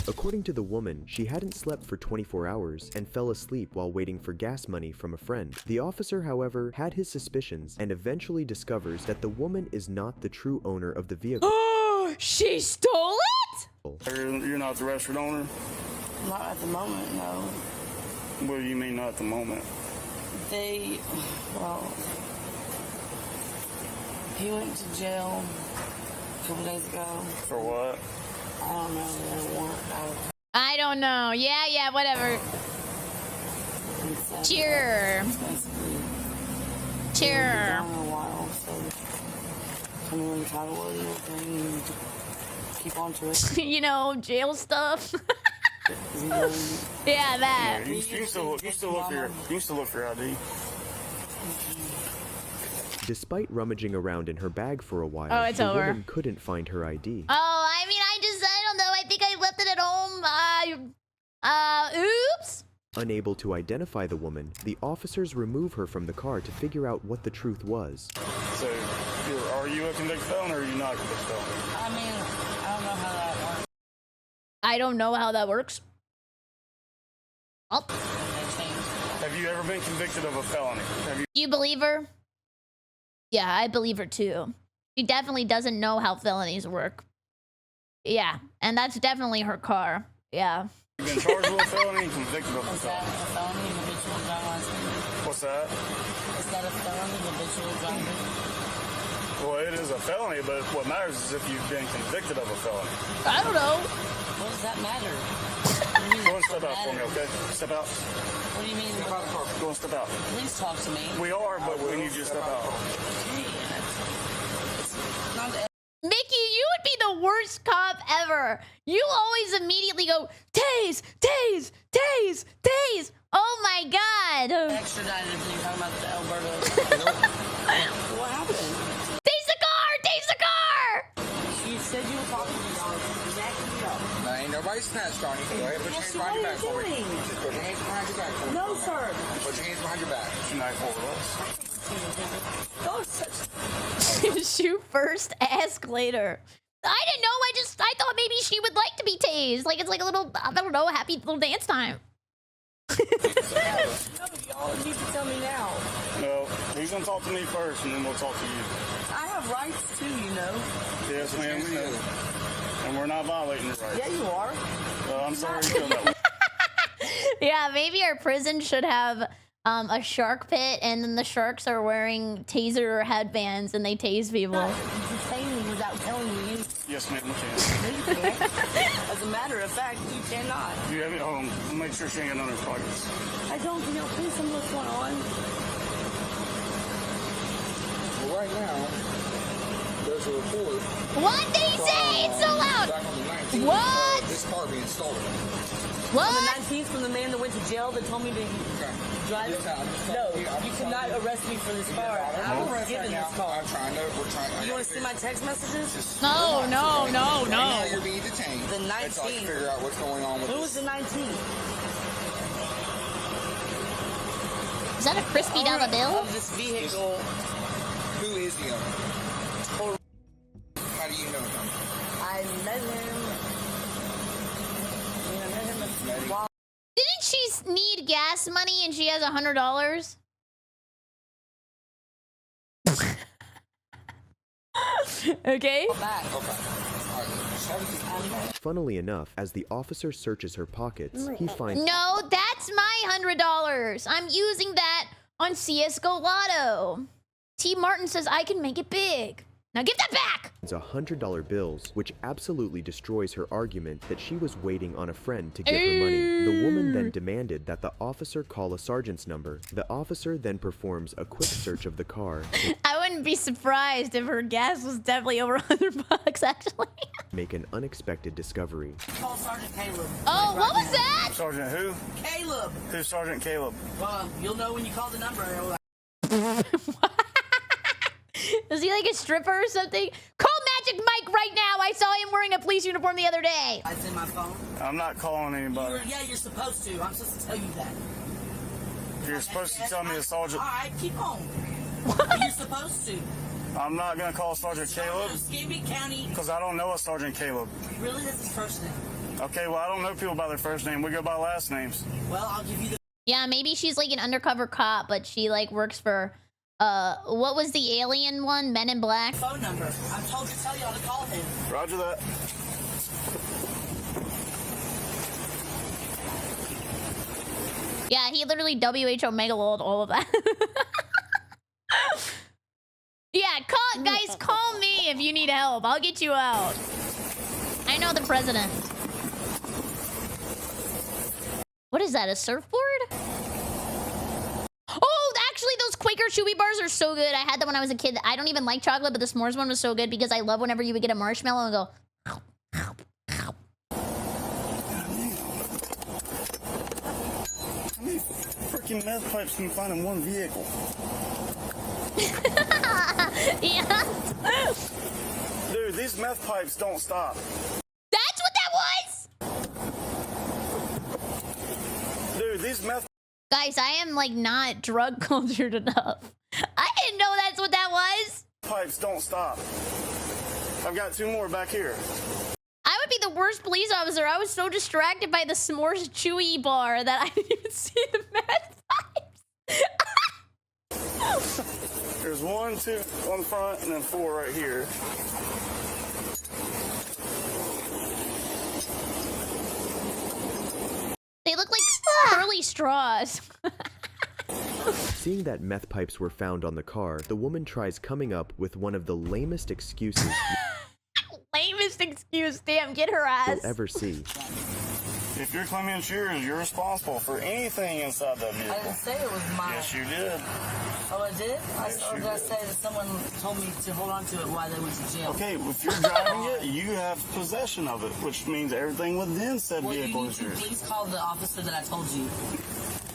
According to the woman, she hadn't slept for 24 hours and fell asleep while waiting for gas money from a friend. The officer, however, had his suspicions and eventually discovers that the woman is not the true owner of the vehicle. Oh, she stole it? You're not the restaurant owner? Not at the moment, no. What do you mean not at the moment? He went to jail a couple days ago. For what? I don't know. They had a warrant out. I don't know. Yeah, whatever. Cheer. Cheer. A while, so I'm going to try to load everything and keep on to it. You know, jail stuff. Yeah, that. Yeah, you still look for your ID. Despite rummaging around in her bag for a while, Oh, it's the over. woman couldn't find her ID. Oh, I mean, I don't know. I think I left it at home. Oops. Unable to identify the woman, the officers remove her from the car to figure out what the truth was. So, are you a convicted felon or are you not a convicted felon? I mean, I don't know how that works. I don't know how that works. Oh. Have you ever been convicted of a felony? You believe her? Yeah, I believe her too. She definitely doesn't know how felonies work. Yeah, and that's definitely her car. Yeah. You've been charged with a felony and convicted of a Is that a felony. felony, habitual driving license? What's that? Is that a felony, habitual driving? Well, it is a felony, but what matters is if you've been convicted of a felony. I don't know. What does that matter? Go and step out for me, okay? Step out. What do you mean? Go and step out. Please talk to me. We are, but we need you to step out. Mickey, you would be the worst cop ever. You always immediately go, tase, tase, tase, tase. Oh my god. Extradited if you're talking about the Alberta. What happened? Tase the car! Tase the car! You said you were talking to me. No, ain't nobody snatched on you. Go ahead, put your hands behind your back for me. Just put your hands behind your back for me. No, sir. Put your hands behind your back. Tonight for us. Shoot first, ask later. I didn't know. I thought maybe she would like to be tased. Like it's like a little, I don't know, happy little dance time. Y'all need to tell me now. No, he's gonna talk to me first, and then we'll talk to you. I have rights too, you know. Yes, ma'am, we know. And we're not violating your rights. Yeah, you are. I'm sorry you feel that way. Yeah, maybe our prison should have a shark pit, and then the sharks are wearing taser headbands and they tase people. Detain me without telling me. Yes, ma'am, you can. As a matter of fact, you cannot. Do you have it? Hold on. Make sure she ain't got none of her pockets. I don't, please tell me what's going on. Well, right now, there's a report. What did he say? It's so loud. Back on the 19th, What? This car being stolen. What? On the 19th, from the man that went to jail that told me to drive. No, you cannot arrest me for this car. I was given this car. We're trying. You want to see my text messages? No. Right now you're being detained. The 19th. Let's figure out what's going on with Who was this. the 19th? Is that a crispy dollar bill? Of this vehicle. Who is the owner? How do you know him? I met him. I met him while. Didn't she need gas money and she has $100? Okay. Funnily enough, as the officer searches her pockets, he finds No, that's my $100. I'm using that on CSGO Lotto. T. Martin says I can make it big. Now give that back! $100 bills, which absolutely destroys her argument that she was waiting on a friend to give her money. The woman then demanded that the officer call a sergeant's number. The officer then performs a quick search of the car. I wouldn't be surprised if her gas was definitely over $100, actually. Make an unexpected discovery. Call Sergeant Caleb. Oh, what was that? Sergeant who? Caleb. Who's Sergeant Caleb? Well, you'll know when you call the number. Is he like a stripper or something? Call Magic Mike right now. I saw him wearing a police uniform the other day. It's in my phone. I'm not calling anybody. You're supposed to. I'm supposed to tell you that. You're supposed to tell me the sergeant. All right, keep on. You're supposed to. I'm not gonna call Sergeant Caleb. Skibby County. Because I don't know a Sergeant Caleb. Really, that's his first name. Okay, well I don't know people by their first name. We go by last names. Well, I'll give you the. Yeah, maybe she's like an undercover cop, but she like works for what was the alien one? Men in Black? Phone number. I'm told to tell y'all to call him. Roger that. Yeah, he literally WHO megalod all of that. Yeah, guys, call me if you need help. I'll get you out. I know the president. What is that, a surfboard? Oh, actually, those Quaker Chewy bars are so good. I had them when I was a kid. I don't even like chocolate, but the s'mores one was so good because I love whenever you would get a marshmallow and go... How many freaking meth pipes can you find in one vehicle? Yeah. Dude, these meth pipes don't stop. That's what that was? Dude, these meth... Guys, I am like not drug cultured enough. I didn't know that's what that was. Pipes don't stop. I've got two more back here. I would be the worst police officer. I was so distracted by the s'mores chewy bar that I didn't even see the meth pipes. There's 1, 2 on the front, and then 4 right here. They look like curly straws. Seeing that meth pipes were found on the car, the woman tries coming up with one of the lamest excuses Lamest excuse. Damn, get her ass. you'll ever see. If you're claiming it's yours, you're responsible for anything inside that vehicle. I didn't say it was mine. Yes, you did. Oh, I did? Or did I say that someone told me to hold on to it while they went to jail? Okay, if you're driving it, you have possession of it, which means everything within said Well, vehicle you is need to yours. please call the officer that I told you.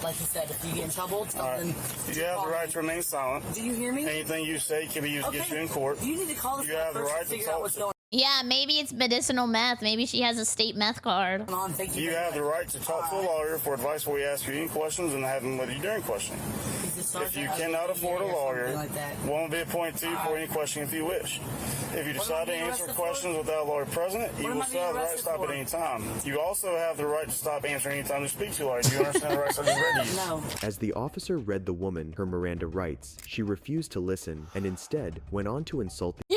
Like you said, if you get in trouble, tell them. You have the right to remain silent. Do you hear me? Anything you say can be used to get you in court. You need to call the You have the first right and to figure out what's talk. going Yeah, maybe it's medicinal meth. Maybe she has a state meth card. on. Thank you. You have the right to talk to a lawyer for advice before we ask you any questions and have them with you during questioning. If you cannot afford a lawyer, one will be appointed to you for any question if you wish. If you decide to answer questions without a lawyer present, you will still have the right to stop at any time. You also have the right to stop answering any time to speak to a lawyer. Do you understand the rights I just read to you? No. As the officer read the woman her Miranda rights, she refused to listen and instead went on to insult Yeah!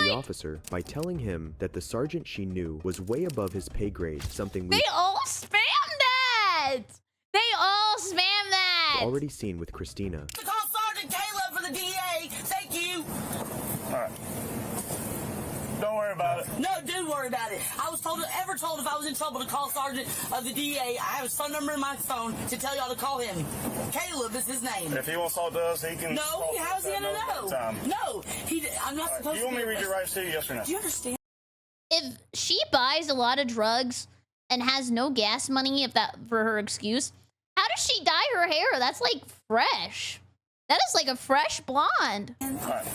the officer by telling him that the sergeant she knew was way above his pay grade, something we They all spam that. They all spam that. Already seen with Christina. Call Sergeant Caleb for the DA. Thank you. All right. Don't worry about it. No, do worry about it. I was told if I was in trouble to call Sergeant of the DA. I have his phone number in my phone to tell y'all to call him. Caleb is his name. If he wants to talk to us, he can. No, how's he gonna know? No, I'm not supposed to. You want me to read your rights to you, yes or no? Do you understand? If she buys a lot of drugs and has no gas money, if that for her excuse, how does she dye her hair? That's like fresh. That is like a fresh blonde. Right.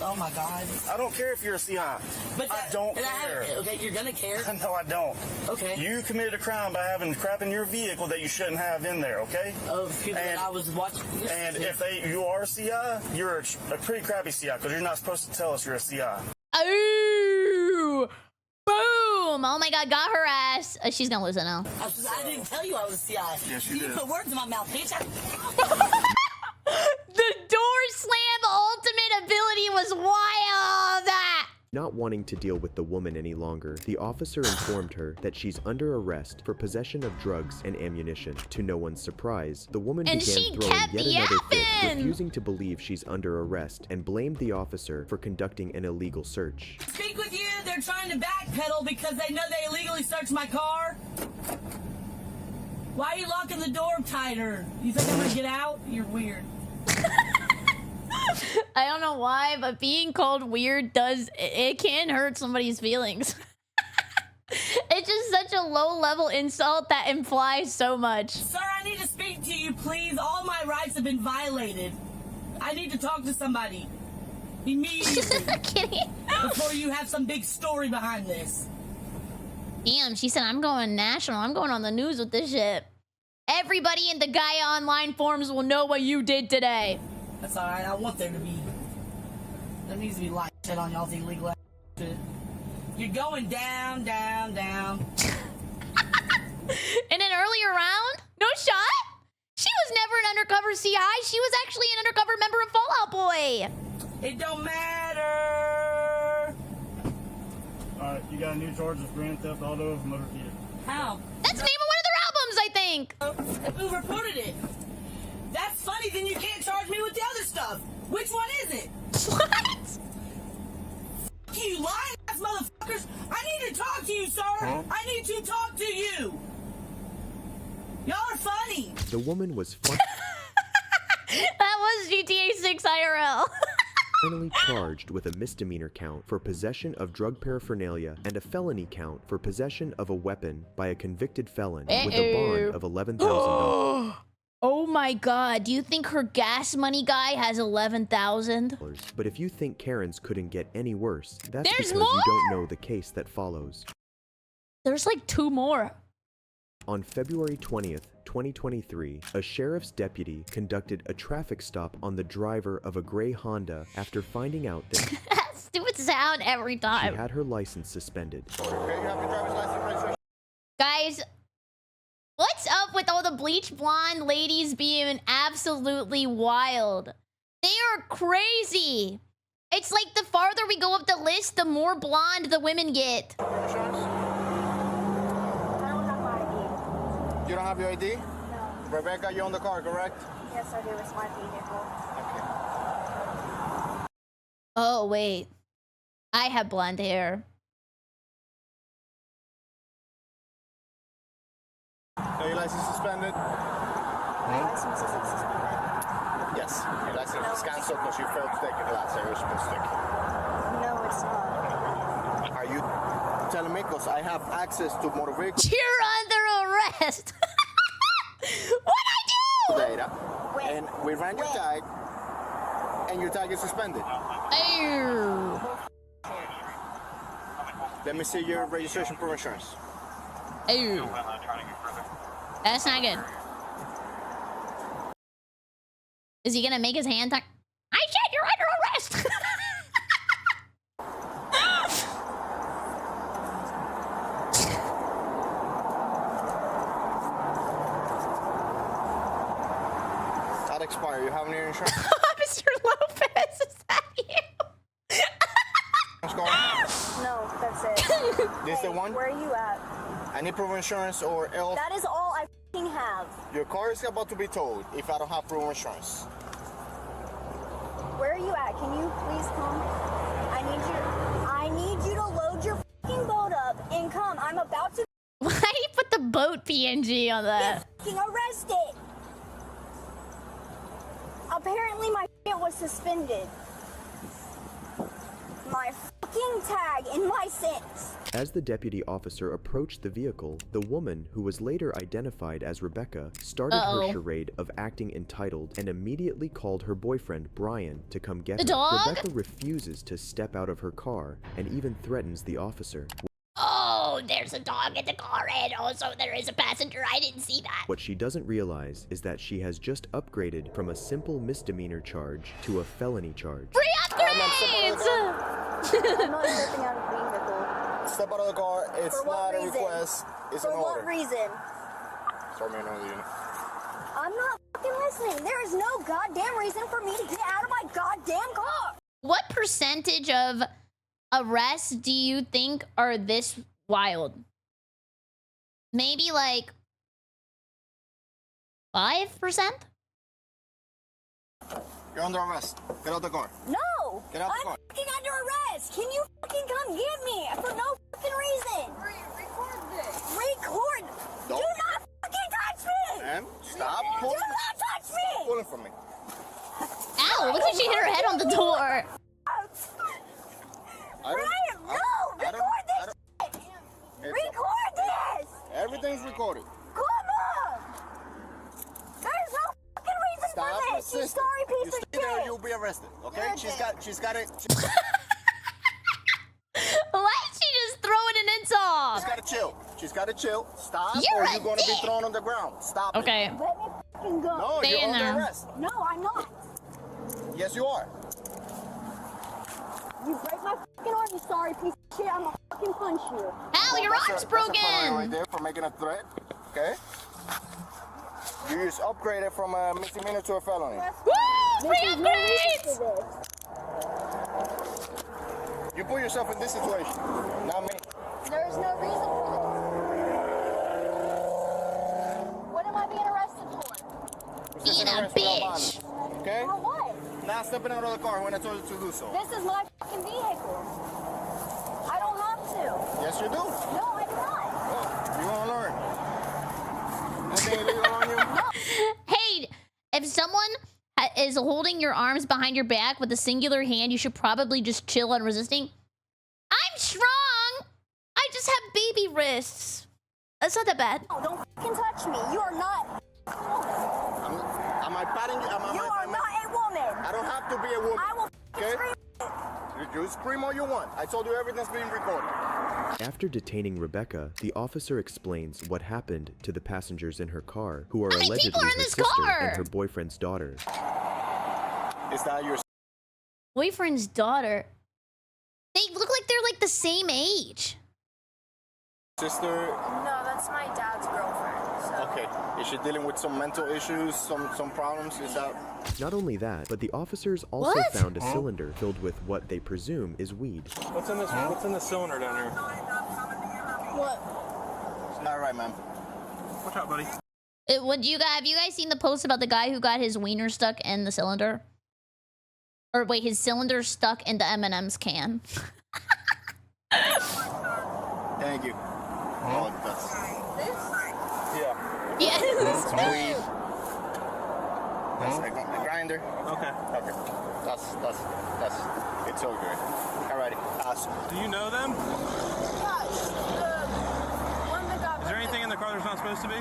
Oh my God. I don't care if you're a CI. But I don't care. Okay, you're gonna care. No, I don't. Okay. You committed a crime by having crap in your vehicle that you shouldn't have in there, okay? Oh, people that I was watching. And if you are a CI, you're a pretty crappy CI because you're not supposed to tell us you're a CI. Oh, boom! Oh my God, got her ass. She's gonna lose it now. I didn't tell you I was a CI. Yes, you did. Put words in my mouth, bitch. The door slam ultimate ability was wild. Not wanting to deal with the woman any longer, the officer informed her that she's under arrest for possession of drugs and ammunition. To no one's surprise, the woman began throwing yet another fit, refusing to believe she's under arrest and blamed the officer for conducting an illegal search. Speak with you. They're trying to backpedal because they know they illegally searched my car. Why are you locking the door tighter? You think I'm gonna get out? You're weird. I don't know why, but being called weird it can hurt somebody's feelings. It's just such a low-level insult that implies so much. Sir, I need to speak to you, please. All my rights have been violated. I need to talk to somebody. Immediately. Before you have some big story behind this. Damn, she said, I'm going national. I'm going on the news with this shit. Everybody in the Gaia Online forums will know what you did today. That's alright. I want there to be. There needs to be light shit on y'all's illegal shit. You're going down, down, down. In an earlier round? No shot? She was never an undercover CI. She was actually an undercover member of Fallout Boy. It don't matter. Alright, you got a new charge of grand theft auto of motor vehicle. How? That's the name of one of their albums, I think. Who reported it? That's funny, then you can't charge me with the other stuff. Which one is it? What? You lying ass motherfuckers. I need to talk to you, sir. Huh? I need to talk to you. Y'all are funny. The woman was That was GTA 6 IRL. finally charged with a misdemeanor count for possession of drug paraphernalia and a felony count for possession of a weapon by a convicted felon with a bond of $11,000. Oh my God, do you think her gas money guy has 11,000? But if you think Karen's couldn't get any worse, that's There's because you more? don't know the case that follows. There's like 2 more. On February 20th, 2023, a sheriff's deputy conducted a traffic stop on the driver of a gray Honda after finding out that Stupid sound every she time. had her license suspended. Guys, what's up with all the bleach blonde ladies being absolutely wild? They are crazy. It's like the farther we go up the list, the more blonde the women get. You don't have your ID? No. Rebecca, you own the car, correct? Yes, I do. It's my vehicle. Oh, wait. I have blonde hair. Are your license suspended? My license isn't suspended. Yes. Your license is cancelled because you failed to take your class that you were supposed to take. No, it's not. Are you telling me? Because I have access to motor vehicles. You're under arrest. What'd I do? Data. And we ran your tag, and your tag is suspended. Ew. Let me see your registration for insurance. Ew. That's not good. Is he gonna make his hand talk? I said you're under arrest. That expire. You have any insurance? Mr. Lopez, is that you? No, that's it. This the one? Where are you at? I need proof of insurance or else. That is all I have? Your car is about to be towed if I don't have proof of insurance. Where are you at? Can you please come? I need you to load your fucking boat up and come. I'm about to Why do you put the boat PNG on that? get fucking arrested. Apparently my shit was suspended. My fucking tag and license. As the deputy officer approached the vehicle, the woman, who was later identified as Rebecca, started her charade of acting entitled and immediately called her boyfriend, Brian, to come get The her. dog? Rebecca refuses to step out of her car and even threatens the officer. Oh, there's a dog in the car, and also there is a passenger. I didn't see that. What she doesn't realize is that she has just upgraded from a simple misdemeanor charge to a felony charge. Free upgrades! I'm not stepping out of the vehicle. Step out of the car. It's For what not a reason? request. It's For an what order. reason? Start me another unit. I'm not fucking listening. There is no goddamn reason for me to get out of my goddamn car. What percentage of arrests do you think are this wild? Maybe like 5%? You're under arrest. Get out the car. No! Get out the I'm car. fucking under arrest. Can you fucking come get me for no fucking reason? Record this. Record. No. Do not fucking touch me. Ma'am, stop Do pulling. not touch me. Pulling from me. Ow, looks like she hit her head on the door. Brian, no! Record this shit. Record this. Everything's recorded. Come on. There's no fucking reason Stop for this. You resisting. sorry piece You of stay there, shit. you'll be arrested. Okay? You're She's dead. got it. Why is she just throwing an insult? She's gotta chill. She's gotta chill. Stop, You're or a you're gonna be dick. thrown on the ground. Stop. it. Okay. Let me fucking go. No, Stay you're in under there. arrest. No, I'm not. Yes, you are. You break my fucking arm, you sorry piece of shit. I'm gonna fucking punch you. Ow, your arm's That's a fine right broken. there for making a threat. Okay. You just upgraded from a misdemeanor to a felony. Woo! Free There's no reason upgrades! for this. You put yourself in this situation, not me. There's no reason for this. What am I being arrested for? Being a bitch. Okay? For what? Not stepping out of the car when I told you to do so. This is my fucking vehicle. I don't have to. Yes, you do. No, I do not. Well, you wanna learn. Anything illegal on you? Hey, if someone is holding your arms behind your back with a singular hand, you should probably just chill on resisting. I'm strong. I just have baby wrists. That's not that bad. No, don't fucking touch me. You are not a woman. Am I patting you? You are not a woman. I don't have to be a woman. I will Okay? scream. You scream all you want. I told you everything's being recorded. After detaining Rebecca, the officer explains what happened to the passengers in her car, who are How many allegedly people are her in this sister car? and her boyfriend's daughter. It's not your Boyfriend's daughter. They look like they're like the same age. sister. No, that's my dad's girlfriend. So. Okay. Is she dealing with some mental issues, some problems? Is that? Not only that, but the officers also What? found a cylinder filled with what they presume is weed. What's in this? What's in the cylinder down here? What? It's not right, ma'am. Watch out, buddy. Have you guys seen the post about the guy who got his wiener stuck in the cylinder? Or wait, his cylinder stuck in the M&M's can. Thank you. Oh, that's. Yeah. Yes. Some weed. That's a grinder. Okay. Okay. That's. It's all good. Alrighty. Do you know them? Gosh, one that got. Is there anything in the car there's not supposed to be?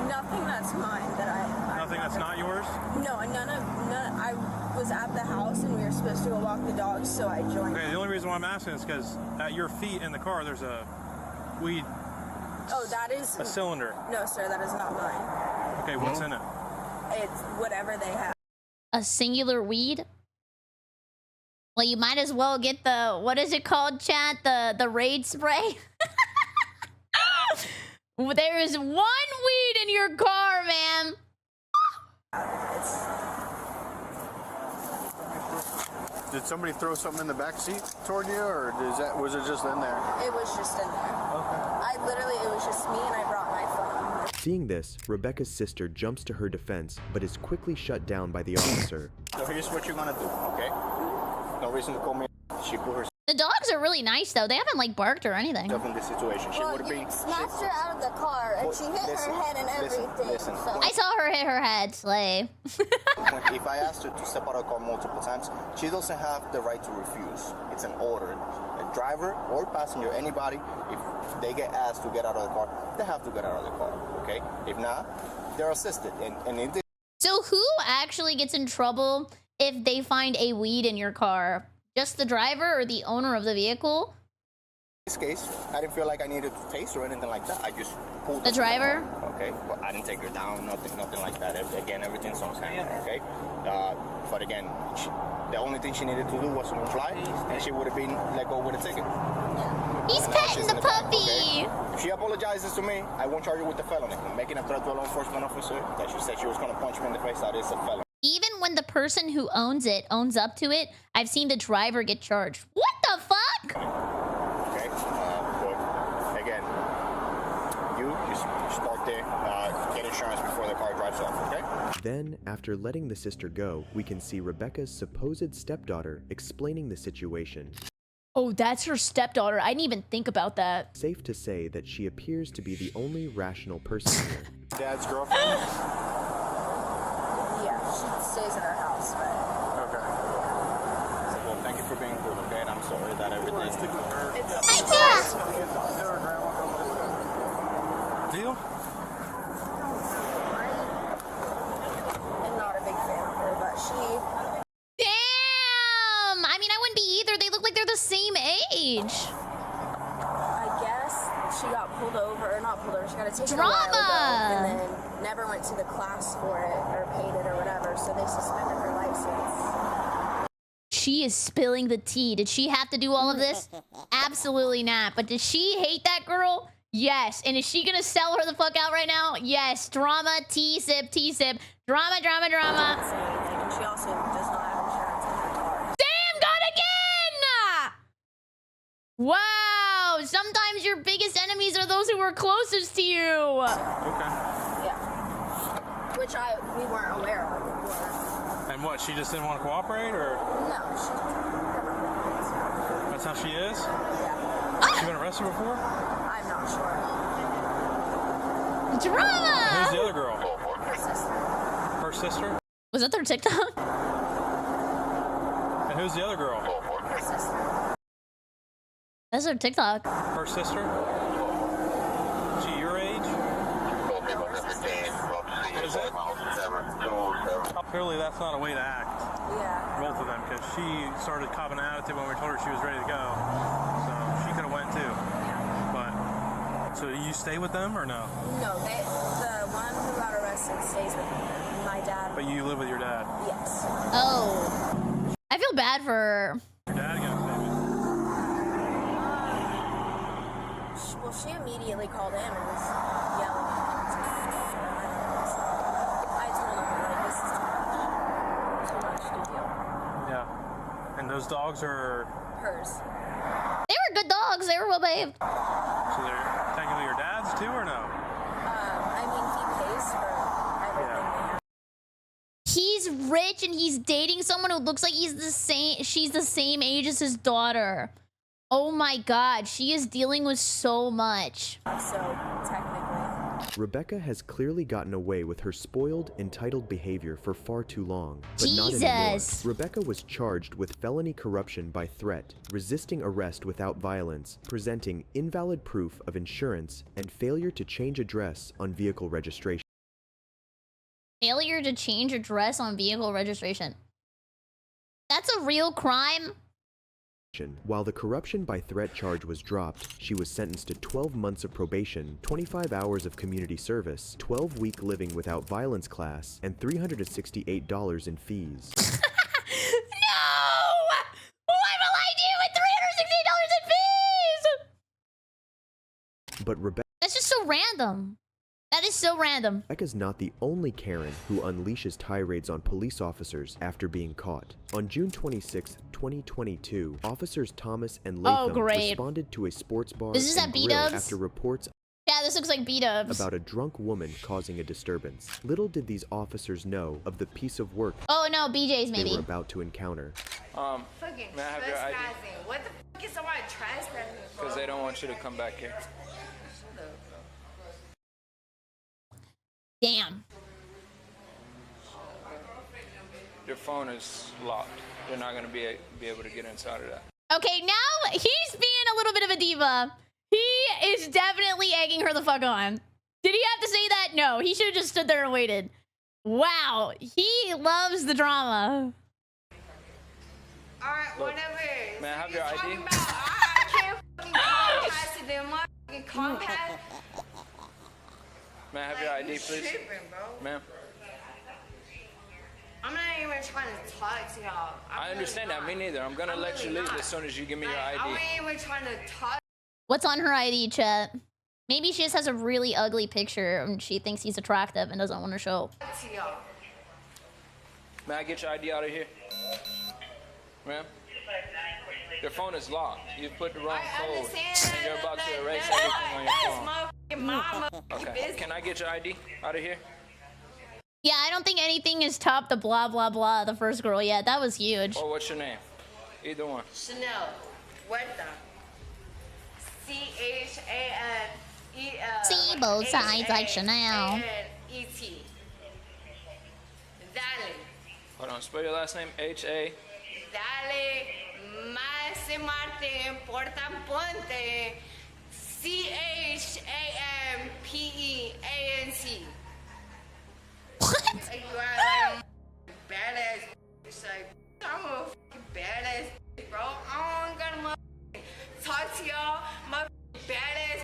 Nothing that's mine that I. Nothing that's not yours? No, none. I was at the house and we were supposed to go walk the dogs, so I joined. Okay, the only reason why I'm asking is because at your feet in the car there's a weed. Oh, that is. A cylinder. No, sir, that is not mine. Okay, what's in it? It's whatever they have. A singular weed? Well, you might as well get the, what is it called, chat? The raid spray? There is one weed in your car, ma'am. Did somebody throw something in the back seat toward you, or was it just in there? It was just in there. Okay. It was just me, and I brought my phone. Seeing this, Rebecca's sister jumps to her defense, but is quickly shut down by the officer. So here's what you're gonna do, okay? No reason to call me. She put her. The dogs are really nice though. They haven't like barked or anything. In this situation, she would have been. Snatched her out of the car, and she hit her head and everything. Listen. So. I saw her hit her head. Slay. If I asked her to step out of the car multiple times, she doesn't have the right to refuse. It's an order. A driver or passenger, anybody, if they get asked to get out of the car, they have to get out of the car. Okay? If not, they're assisted. And in this. So who actually gets in trouble if they find a weed in your car? Just the driver or the owner of the vehicle? In this case, I didn't feel like I needed to taste or anything like that. I just pulled the driver. Okay, but I didn't take her down, nothing like that. Again, everything's on camera. Okay, but again, the only thing she needed to do was to comply, and she would have been let go with a ticket. He's petting the puppy. Okay? If she apologizes to me, I won't charge her with the felony. Making a threat to a law enforcement officer that she said she was going to punch me in the face, that is a felony. Even when the person who owns it owns up to it, I've seen the driver get charged. What the fuck? Okay, but again, you just start there, get insurance before the car drives off, okay? Then, after letting the sister go, we can see Rebecca's supposed stepdaughter explaining the situation. Oh, that's her stepdaughter. I didn't even think about that. Safe to say that she appears to be the only rational person here. Dad's girlfriend? Yeah, she stays in her house, but... Okay. Well, thank you for being good, okay? And I'm sorry that everything... Deal? I'm not a big fan of her, but she... Damn! I mean, I wouldn't be either. They look like they're the same age. I guess she got pulled over, or not pulled over, she got a ticket Drama! a while ago, and then never went to the class for it, or paid it, or whatever, so they suspended her license. She is spilling the tea. Did she have to do all of this? Absolutely not. But does she hate that girl? Yes. And is she gonna sell her the fuck out right now? Yes. Drama, tea sip, tea sip. Drama, drama, drama. And she also does not have insurance in her car. Damn, gone again! Wow. Sometimes your biggest enemies are those who are closest to you. Okay. Yeah. Which we weren't aware of before. And what, she just didn't want to cooperate, or? No, she never cooperates. That's how she is? Yeah. Has she been arrested before? I'm not sure. Drama! Who's the other girl? Her sister. Her sister? Was that their TikTok? And who's the other girl? Her sister. That's their TikTok. Her sister? Is she your age? Is it? Clearly that's not a way to act. Yeah. Both of them, because she started copping an attitude when we told her she was ready to go. So she could have went too. But, so you stay with them or no? No, the one who got arrested stays with my dad. But you live with your dad? Yes. Oh. I feel bad for her. Your dad gonna stay with you? Well, she immediately called in and was yelling. I told him, like, this is too much to deal. Yeah. And those dogs are... Hers. They were good dogs. They were well behaved. So they're technically your dad's too, or no? I mean, he pays for everything they have. He's rich and he's dating someone who looks like she's the same age as his daughter. Oh my god, she is dealing with so much. So, technically. Rebecca has clearly gotten away with her spoiled, entitled behavior for far too long. But Jesus! not anymore. Rebecca was charged with felony corruption by threat, resisting arrest without violence, presenting invalid proof of insurance, and failure to change address on vehicle registration. Failure to change address on vehicle registration. That's a real crime? While the corruption by threat charge was dropped, she was sentenced to 12 months of probation, 25 hours of community service, 12-week living without violence class, and $368 in fees. No! What will I do with $368 in fees? But Rebecca... That's just so random. That is so random. Becca's not the only Karen who unleashes tirades on police officers after being caught. On June 26, 2022, officers Thomas and Latham responded to a sports bar Is this and at grill B-dubs? after reports Yeah, this looks like B-dubs. about a drunk woman causing a disturbance. Little did these officers know of the piece of work Oh no, BJ's they maybe. were about to encounter. Fucking May I have your ID? trespassing. What the fuck is somebody trespassing for? Because they don't want you to come back here. Damn. Your phone is locked. You're not going to be able to get inside of that. Okay, now he's being a little bit of a diva. He is definitely egging her the fuck on. Did he have to say that? No, he should have just stood there and waited. Wow, he loves the drama. Alright, Look, whatever. may I have your ID? Talking about, I can't fucking compass to them motherfucking compass. May I have your ID, please? Tripping, bro. Ma'am. I'm not even trying to talk to y'all. I understand that. Me neither. I'm going to let you leave as soon as you give me your ID. I ain't even trying to talk. What's on her ID, chat? Maybe she just has a really ugly picture and she thinks he's attractive and doesn't want to show. To y'all. May I get your ID out of here? Ma'am? Your phone is locked. You put the wrong code. And you're about to erase everything on your phone. Mama Okay. Can I get your ID out of here? Yeah, I don't think anything is top the blah blah blah the first girl yet. That was huge. Or what's your name? Either one. Chanel. Huerta. C-H-A-N-E-L. See both sides like Chanel. E-T. Dale. Hold on. Spell your last name. H-A. Dale. Más se Marte importa ponte. C-H-A-M-P-E-A-N-C. What? You are like a badass. It's like, I'm a fucking badass, bro. I don't gotta talk to y'all. My badass.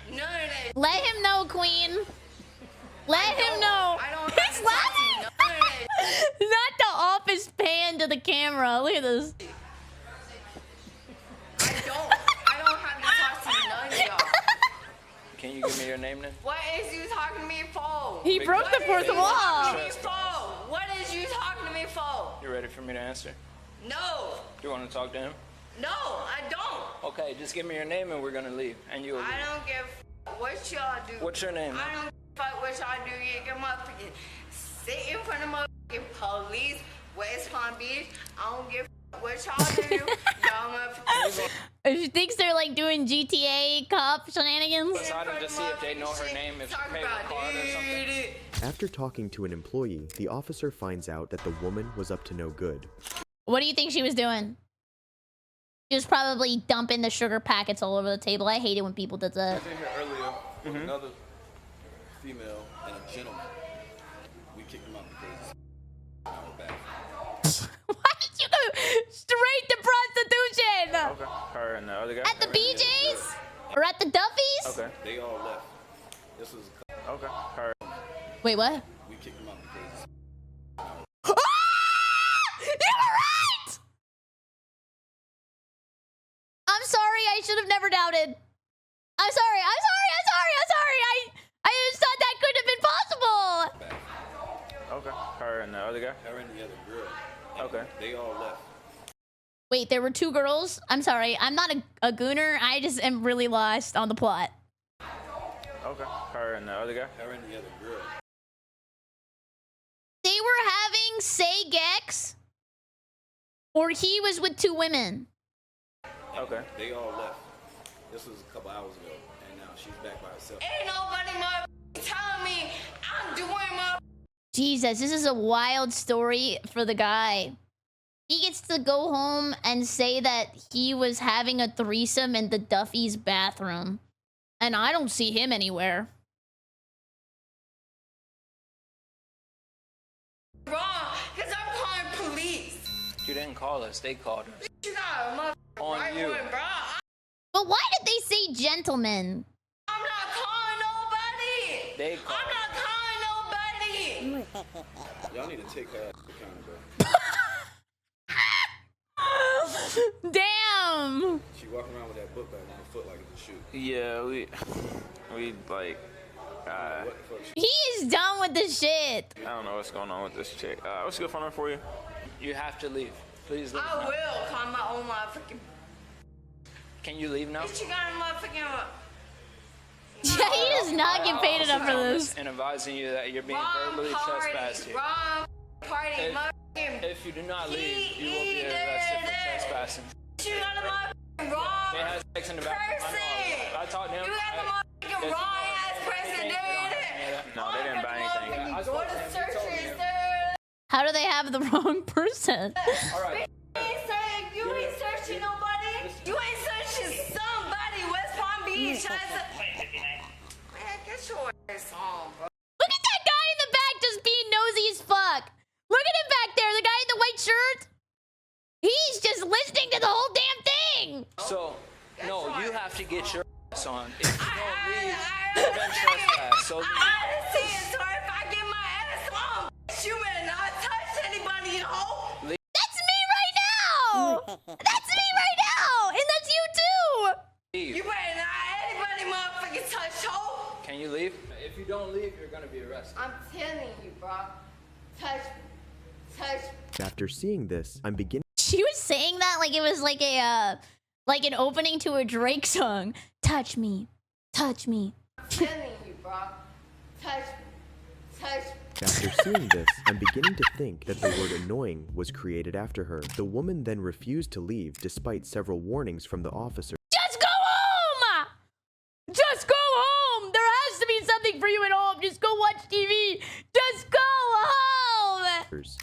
None of that. Let him know, Queen. Let him know. I don't He's laughing. Not the office pan to the camera. Look at this. I don't have to talk to none of y'all. Can you give me your name then? What is you talking to me for? He broke the fourth wall. What is you talking to me for? You ready for me to answer? No. Do you want to talk to him? No, I don't. Okay, just give me your name and we're gonna leave. And you'll leave. I don't give what y'all do. What's your name? I don't give fuck what y'all do. You get motherfucking sit in front of motherfucking police, West Palm Beach. I don't give what y'all do. Y'all motherfucking. She thinks they're like doing GTA cop shenanigans. Decided to see if they know her name, if she paid her card or something. After talking to an employee, the officer finds out that the woman was up to no good. What do you think she was doing? She was probably dumping the sugar packets all over the table. I hate it when people do that. I was in here earlier with another female and a gentleman. We kicked them out because our back. Why did you go straight to prostitution? Okay. Her and the other guy? At the BJ's? Or at the Duffy's? Okay. They all left. This was okay. Her. Wait, what? We kicked them out because You were right! I'm sorry, I should have never doubted. I'm sorry. I just thought that couldn't have been possible. Okay. Her and the other guy? her and the other girl. Okay. They all left. Wait, there were two girls? I'm sorry, I'm not a gooner. I just am really lost on the plot. Okay. Her and the other guy? Her and the other girl. They were having say gex? Or he was with two women? Okay. They all left. This was a couple hours ago, and now she's back by herself. Ain't nobody telling me I'm doing my. Jesus, this is a wild story for the guy. He gets to go home and say that he was having a threesome in the Duffy's bathroom. And I don't see him anywhere. Wrong, because I'm calling police. You didn't call us. They called us. You got a motherfucker On right you. one, bro. But why did they say gentlemen? I'm not calling nobody. They called. I'm not calling nobody. Y'all need to take her accountable, bro. Damn. She walking around with that book bag on her foot like it's a shoe. Yeah, we like, I He is done with this shit. I don't know what's going on with this chick. What's a good phone number for you? You have to leave. Please leave. I will call my own motherfucking. Can you leave now? Bitch, you got a motherfucking. Yeah, he does not get paid enough for this. And advising you that you're being Wrong verbally party, trespassed here. wrong party, motherfucking. If you do not leave, you will be arrested for trespassing. You got a motherfucking wrong They had sex in the bathroom. I talked to him. You got the motherfucking wrong ass person doing it. No, they didn't buy anything. Go to searches, sir. How do they have the wrong person? All right. You ain't searching nobody. You ain't searching somebody. West Palm Beach has a. Man, get your ass on, bro. Look at that guy in the back just being nosy as fuck. Look at him back there, the guy in the white shirt. He's just listening to the whole damn thing. So, no, you have to get your ass on. If you don't leave, you're done trespass. So, I understand, so if I get my ass on, you better not touch anybody, you know? That's me right now. That's me right now, and that's you too. leave. You better not anybody motherfucking touch hoe. Can you leave? If you don't leave, you're gonna be arrested. I'm telling you, bro. Touch. After seeing this, I'm beginning. She was saying that like it was like a like an opening to a Drake song. Touch me, touch me. I'm telling you, bro. Touch. After seeing this, I'm beginning to think that the word annoying was created after her. The woman then refused to leave despite several warnings from the officer. Just go home! Just go home! There has to be something for you at home. Just go watch TV. Just go home!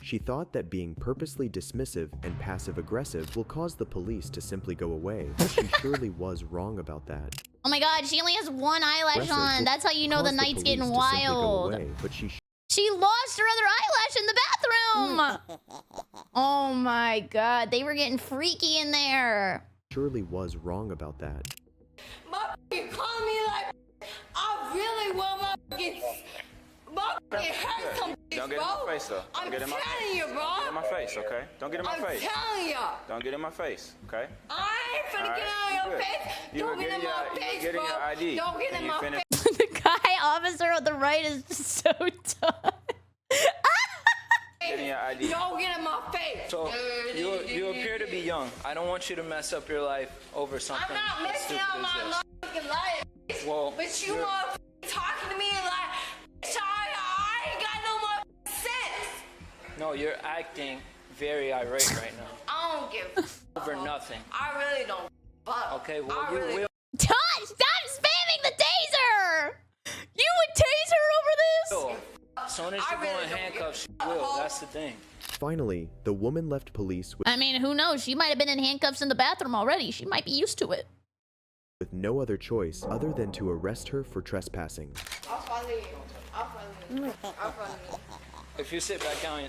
She thought that being purposely dismissive and passive-aggressive will cause the police to simply go away, but she surely was wrong about that. Oh my god, she only has one eyelash on. That's how you know the night's getting wild. But she lost her other eyelash in the bathroom! Oh my god, they were getting freaky in there. surely was wrong about that. You call me like I really want my hurt some bitch, Don't get in my face, though. I'm Don't get in my telling you, bro. Don't get in my face, okay? Don't get in my face. I'm telling you. Don't get in my face, okay? I ain't finna get on your face. Don't get in my face, bro. Your ID. Don't get in my face. The guy officer on the right is just so dumb. Get in your ID. Don't get in my face. So, you appear to be young. I don't want you to mess up your life over something I'm not as messing stupid up as my this. motherfucking life. Well, but you motherfucking talking to me like, I ain't got no motherfucking sense. No, you're acting very irate right now. I don't give Over nothing. I really don't fuck. Okay, well, I you really will. Stop spamming the taser! You would tase her over this? As soon as you go in handcuffs, you will. That's the thing. Finally, the woman left police I mean, who knows? She might have been in handcuffs in the bathroom already. She might be used to it. with no other choice other than to arrest her for trespassing. I'll follow you. I'll follow you. I'll follow you. If you sit back down,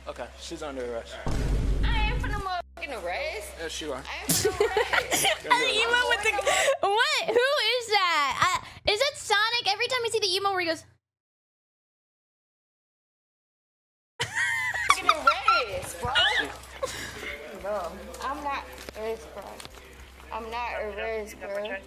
okay, she's under arrest. I ain't finna motherfucking arrest. Yes, you are. I ain't finna arrest. Emo with the what? Who is that? Is that Sonic? Every time I see the emo where he goes, Fucking arrest, bro. Bro, I'm not arrest, bro. I'm not arrest, bro.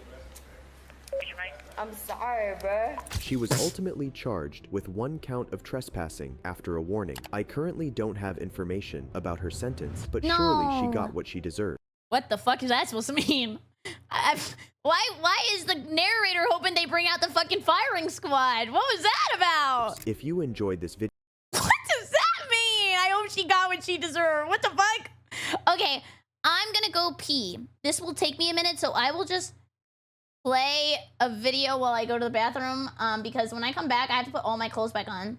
I'm sorry, bro. She was ultimately charged with 1 count of trespassing after a warning. I currently don't have information about her sentence, but surely she got what she deserved. what the fuck is that supposed to mean? Why is the narrator hoping they bring out the fucking firing squad? What was that about? If you enjoyed this video, What does that mean? I hope she got what she deserved. What the fuck? Okay, I'm gonna go pee. This will take me a minute, so I will just play a video while I go to the bathroom, because when I come back, I have to put all my clothes back on.